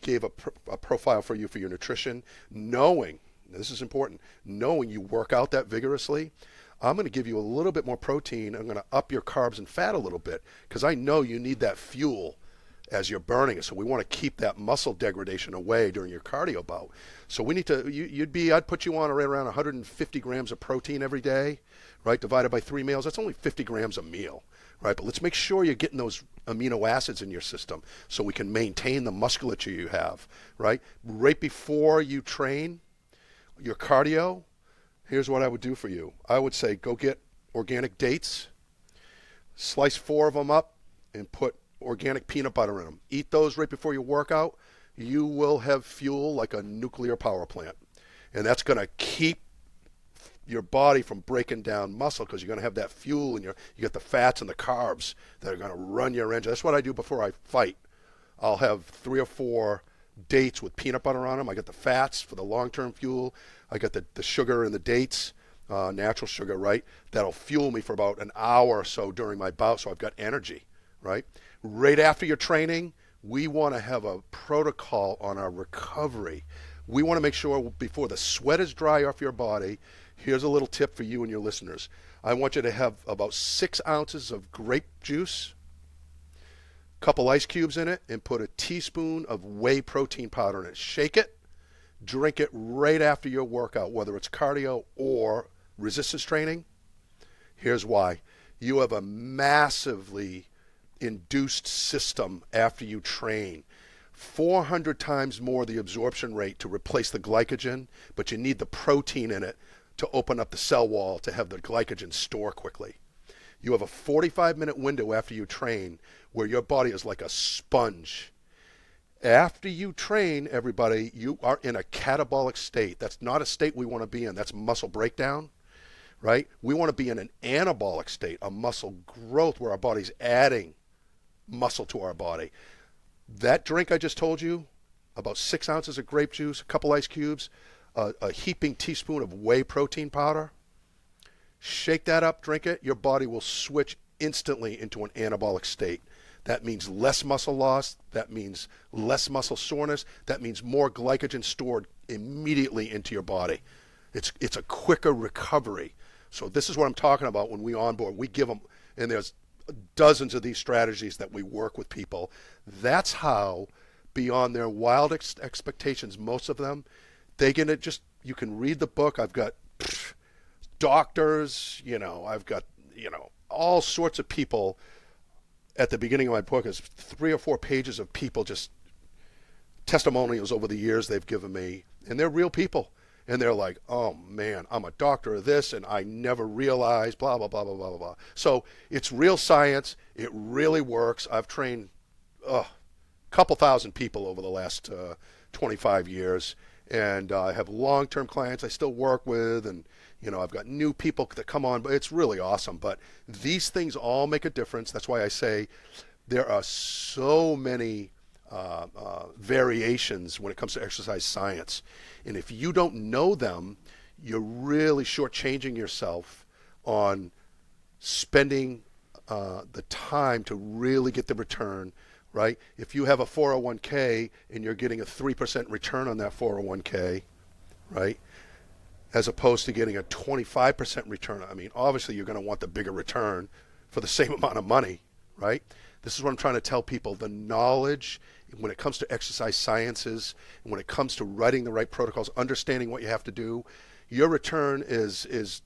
gave a profile for you for your nutrition, knowing this is important, knowing you work out that vigorously. I'm going to give you a little bit more protein. I'm going to up your carbs and fat a little bit because I know you need that fuel as you're burning it. So we want to keep that muscle degradation away during your cardio bout. So we need to, I'd put you on right around 150 grams of protein every day, right? Divided by 3 meals. That's only 50 grams a meal, right? But let's make sure you're getting those amino acids in your system so we can maintain the musculature you have, right? Right before you train your cardio, here's what I would do for you. I would say go get organic dates, slice 4 of them up, and put organic peanut butter in them. Eat those right before your workout. You will have fuel like a nuclear power plant. And that's going to keep your body from breaking down muscle because you're going to have that fuel and you get the fats and the carbs that are going to run your engine. That's what I do before I fight. I'll have 3 or 4 dates with peanut butter on them. I got the fats for the long-term fuel. I got the sugar in the dates, natural sugar, right? That'll fuel me for about an hour or so during my bout so I've got energy, right? Right after your training, we want to have a protocol on our recovery. We want to make sure before the sweat is dry off your body, here's a little tip for you and your listeners. I want you to have about 6 ounces of grape juice, couple ice cubes in it, and put a teaspoon of whey protein powder in it. Shake it, drink it right after your workout, whether it's cardio or resistance training. Here's why. You have a massively induced system after you train. 400 times more the absorption rate to replace the glycogen, but you need the protein in it to open up the cell wall to have the glycogen store quickly. You have a 45-minute window after you train where your body is like a sponge. After you train, everybody, you are in a catabolic state. That's not a state we want to be in. That's muscle breakdown, right? We want to be in an anabolic state, a muscle growth where our body's adding muscle to our body. That drink I just told you, about 6 ounces of grape juice, a couple ice cubes, a heaping teaspoon of whey protein powder. Shake that up, drink it. Your body will switch instantly into an anabolic state. That means less muscle loss. That means less muscle soreness. That means more glycogen stored immediately into your body. It's a quicker recovery. So this is what I'm talking about when we onboard. We give them, and there's dozens of these strategies that we work with people. That's how, beyond their wild expectations, most of them, they get it. Just, you can read the book. I've got doctors, I've got, all sorts of people. At the beginning of my book is 3 or 4 pages of people, just testimonials over the years they've given me, and they're real people. And they're like, oh man, I'm a doctor of this, and I never realized, blah, blah, blah, blah, blah, blah. So it's real science. It really works. I've trained a couple thousand people over the last 25 years, and I have long-term clients I still work with, and I've got new people that come on, but it's really awesome. But these things all make a difference. That's why I say there are so many variations when it comes to exercise science. And if you don't know them, you're really shortchanging yourself on spending the time to really get the return, right? If you have a 401k and you're getting a 3% return on that 401k, right, as opposed to getting a 25% return, I mean, obviously you're going to want the bigger return for the same amount of money, right? This is what I'm trying to tell people. The knowledge when it comes to exercise sciences, and when it comes to writing the right protocols, understanding what you have to do, your return is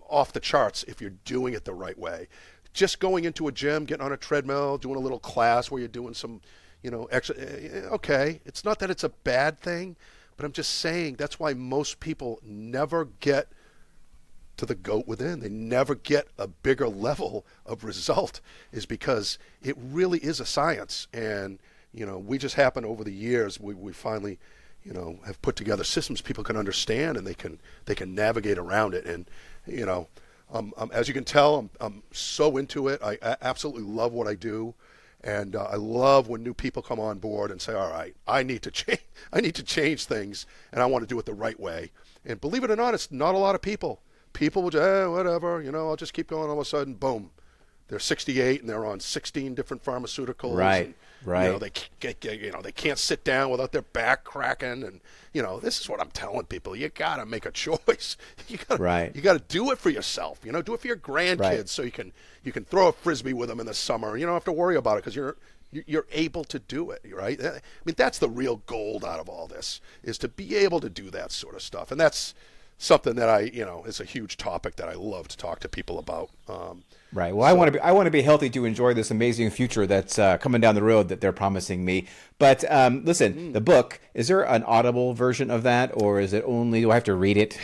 off the charts if you're doing it the right way. Just going into a gym, getting on a treadmill, doing a little class where you're doing some, okay. It's not that it's a bad thing, but I'm just saying that's why most people never get to the goat within. They never get a bigger level of result, is because it really is a science. And we just happen over the years, we finally, have put together systems people can understand, and they can navigate around it. And, as you can tell, I'm so into it. I absolutely love what I do. And I love when new people come on board and say, all right, I need to change things, and I want to do it the right way. And believe it or not, it's not a lot of people. People will just, whatever, I'll just keep going. All of a sudden, boom, they're 68 and they're on 16 different pharmaceuticals. Right, and, right. They can't sit down without their back cracking. And, this is what I'm telling people. You got to make a choice. You got to do it for yourself. Do it for your grandkids, right, so you can throw a Frisbee with them in the summer. You don't have to worry about it because you're able to do it, right? I mean, that's the real gold out of all this, is to be able to do that sort of stuff. And that's something that is a huge topic that I love to talk to people about. Right. Well, I want to be healthy to enjoy this amazing future that's coming down the road that they're promising me. But listen, the book, is there an Audible version of that, or is it only, do I have to read it?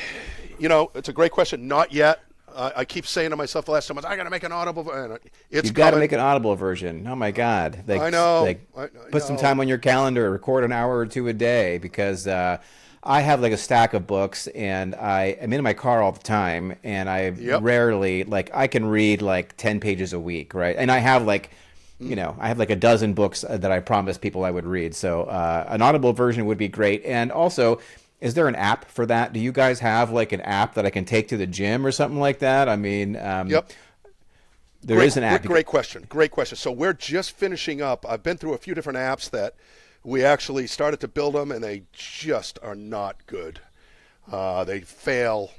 It's a great question. Not yet. I keep saying to myself the last time, I got to make an Audible. You've got to make an Audible version. Oh my God! I know. Put some time on your calendar. Record an hour or two a day, because I have like a stack of books, and I'm in my car all the time, and I rarely, I can read like 10 pages a week, right? And I have like a dozen books that I promised people I would read. So an Audible version would be great. And also, is there an app for that? Do you guys have like an app that I can take to the gym or something like that? I mean, there is an app. Great question. So we're just finishing up. I've been through a few different apps that we actually started to build them, and they just are not good. They fail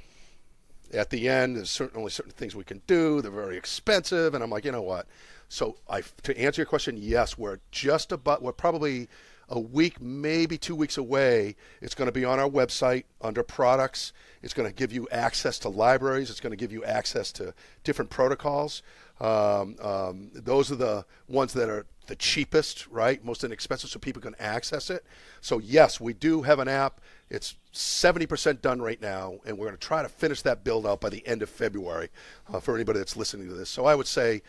at the end. There's only certain things we can do. They're very expensive, and I'm like, you know what? So to answer your question, yes, we're probably a week, maybe 2 weeks away. It's going to be on our website under products. It's going to give you access to libraries. It's going to give you access to different protocols. Those are the ones that are the cheapest, right? Most inexpensive, so people can access it. So yes, we do have an app. It's 70% done right now, and we're going to try to finish that build out by the end of February for anybody that's listening to this. So I would say,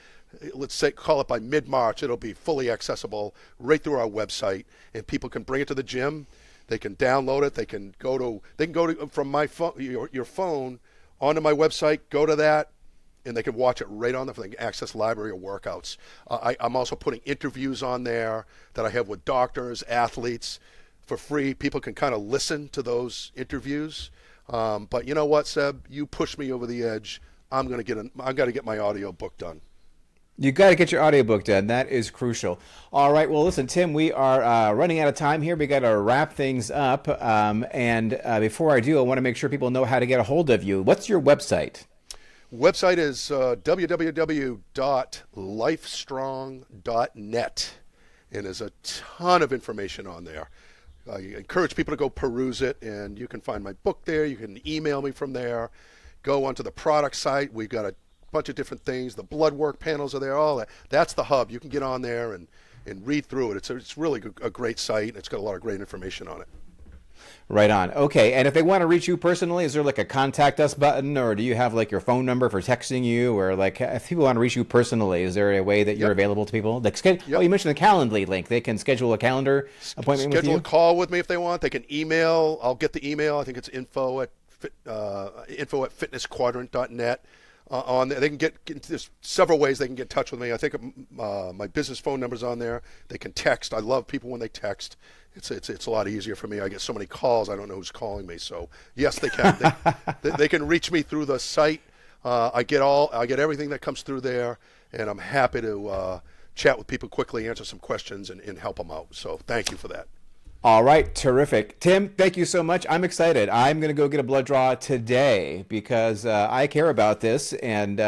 call it by mid-March. It'll be fully accessible right through our website, and people can bring it to the gym. They can download it. They can go to from my phone, your phone, onto my website. Go to that, and they can watch it right on there. They can access library or workouts. I'm also putting interviews on there that I have with doctors, athletes, for free. People can kind of listen to those interviews. But you know what, Seb? You pushed me over the edge. I've got to get my audio book done. You got to get your audiobook done. That is crucial. All right. Well, listen, Tim, we are running out of time here. We got to wrap things up. And before I do, I want to make sure people know how to get a hold of you. What's your website? Website is www.lifestrong.net. And there's a ton of information on there. I encourage people to go peruse it, and you can find my book there. You can email me from there. go onto the product site. We've got a bunch of different things. The blood work panels are there. All that. That's the hub. You can get on there and read through it. It's really a great site. It's got a lot of great information on it. Right on. Okay. And if they want to reach you personally, is there like a contact us button, or do you have like your phone number for texting you, or like if people want to reach you personally, is there a way that you're available to people? Like, oh, you mentioned the Calendly link. They can schedule a calendar appointment with you? Schedule a call with me if they want. They can email. I'll get the email. I think it's info@fitnessquadrant.net. On there, they can get there's several ways they can get in touch with me. I think my business phone number's on there. They can text. I love people when they text. It's a lot easier for me. I get so many calls. I don't know who's calling me. So yes, they can. They can reach me through the site. I get everything that comes through there, and I'm happy to chat with people quickly, answer some questions, and help them out. So thank you for that. All right, terrific. Tim, thank you so much. I'm excited. I'm going to go get a blood draw today because I care about this, and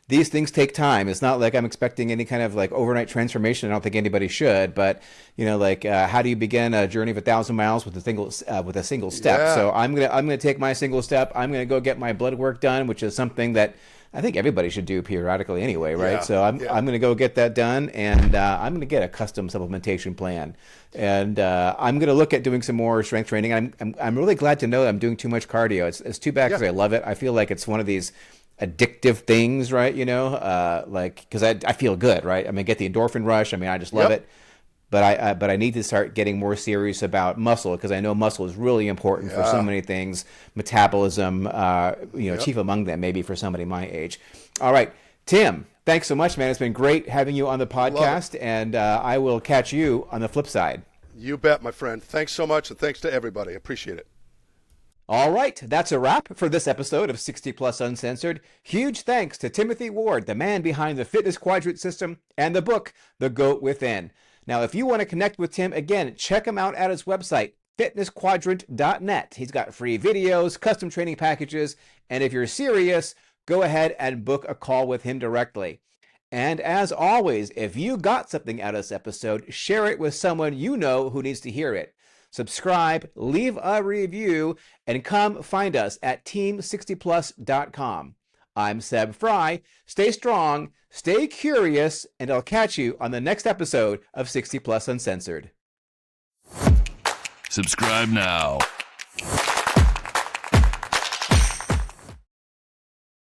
these things take time. It's not like I'm expecting any kind of like overnight transformation. I don't think anybody should, but how do you begin a journey of 1,000 miles with a single step? Yeah. So I'm gonna take my single step. I'm gonna go get my blood work done, which is something that I think everybody should do periodically anyway, right? Yeah. So I'm going to go get that done, and I'm going to get a custom supplementation plan, and I'm going to look at doing some more strength training. I'm really glad to know that I'm doing too much cardio. It's too bad because I love it. I feel like it's one of these addictive things, right? Because I feel good, right? I mean, get the endorphin rush. I mean, I just love it. But I need to start getting more serious about muscle because I know muscle is really important for so many things. Metabolism, chief among them, maybe for somebody my age. All right, Tim, thanks so much, man. It's been great having you on the podcast, and I will catch you on the flip side. You bet, my friend. Thanks so much, and thanks to everybody. Appreciate it. All right, that's a wrap for this episode of 60 Plus Uncensored. Huge thanks to Timothy Ward, the man behind the Fitness Quadrant system and the book, The Goat Within. Now, if you want to connect with Tim, again, check him out at his website, fitnessquadrant.net. He's got free videos, custom training packages, and if you're serious, go ahead and book a call with him directly. And as always, if you got something out of this episode, share it with someone you know who needs to hear it. Subscribe, leave a review, and come find us at team60plus.com. I'm Seb Fry. Stay strong, stay curious, and I'll catch you on the next episode of 60 Plus Uncensored. Subscribe now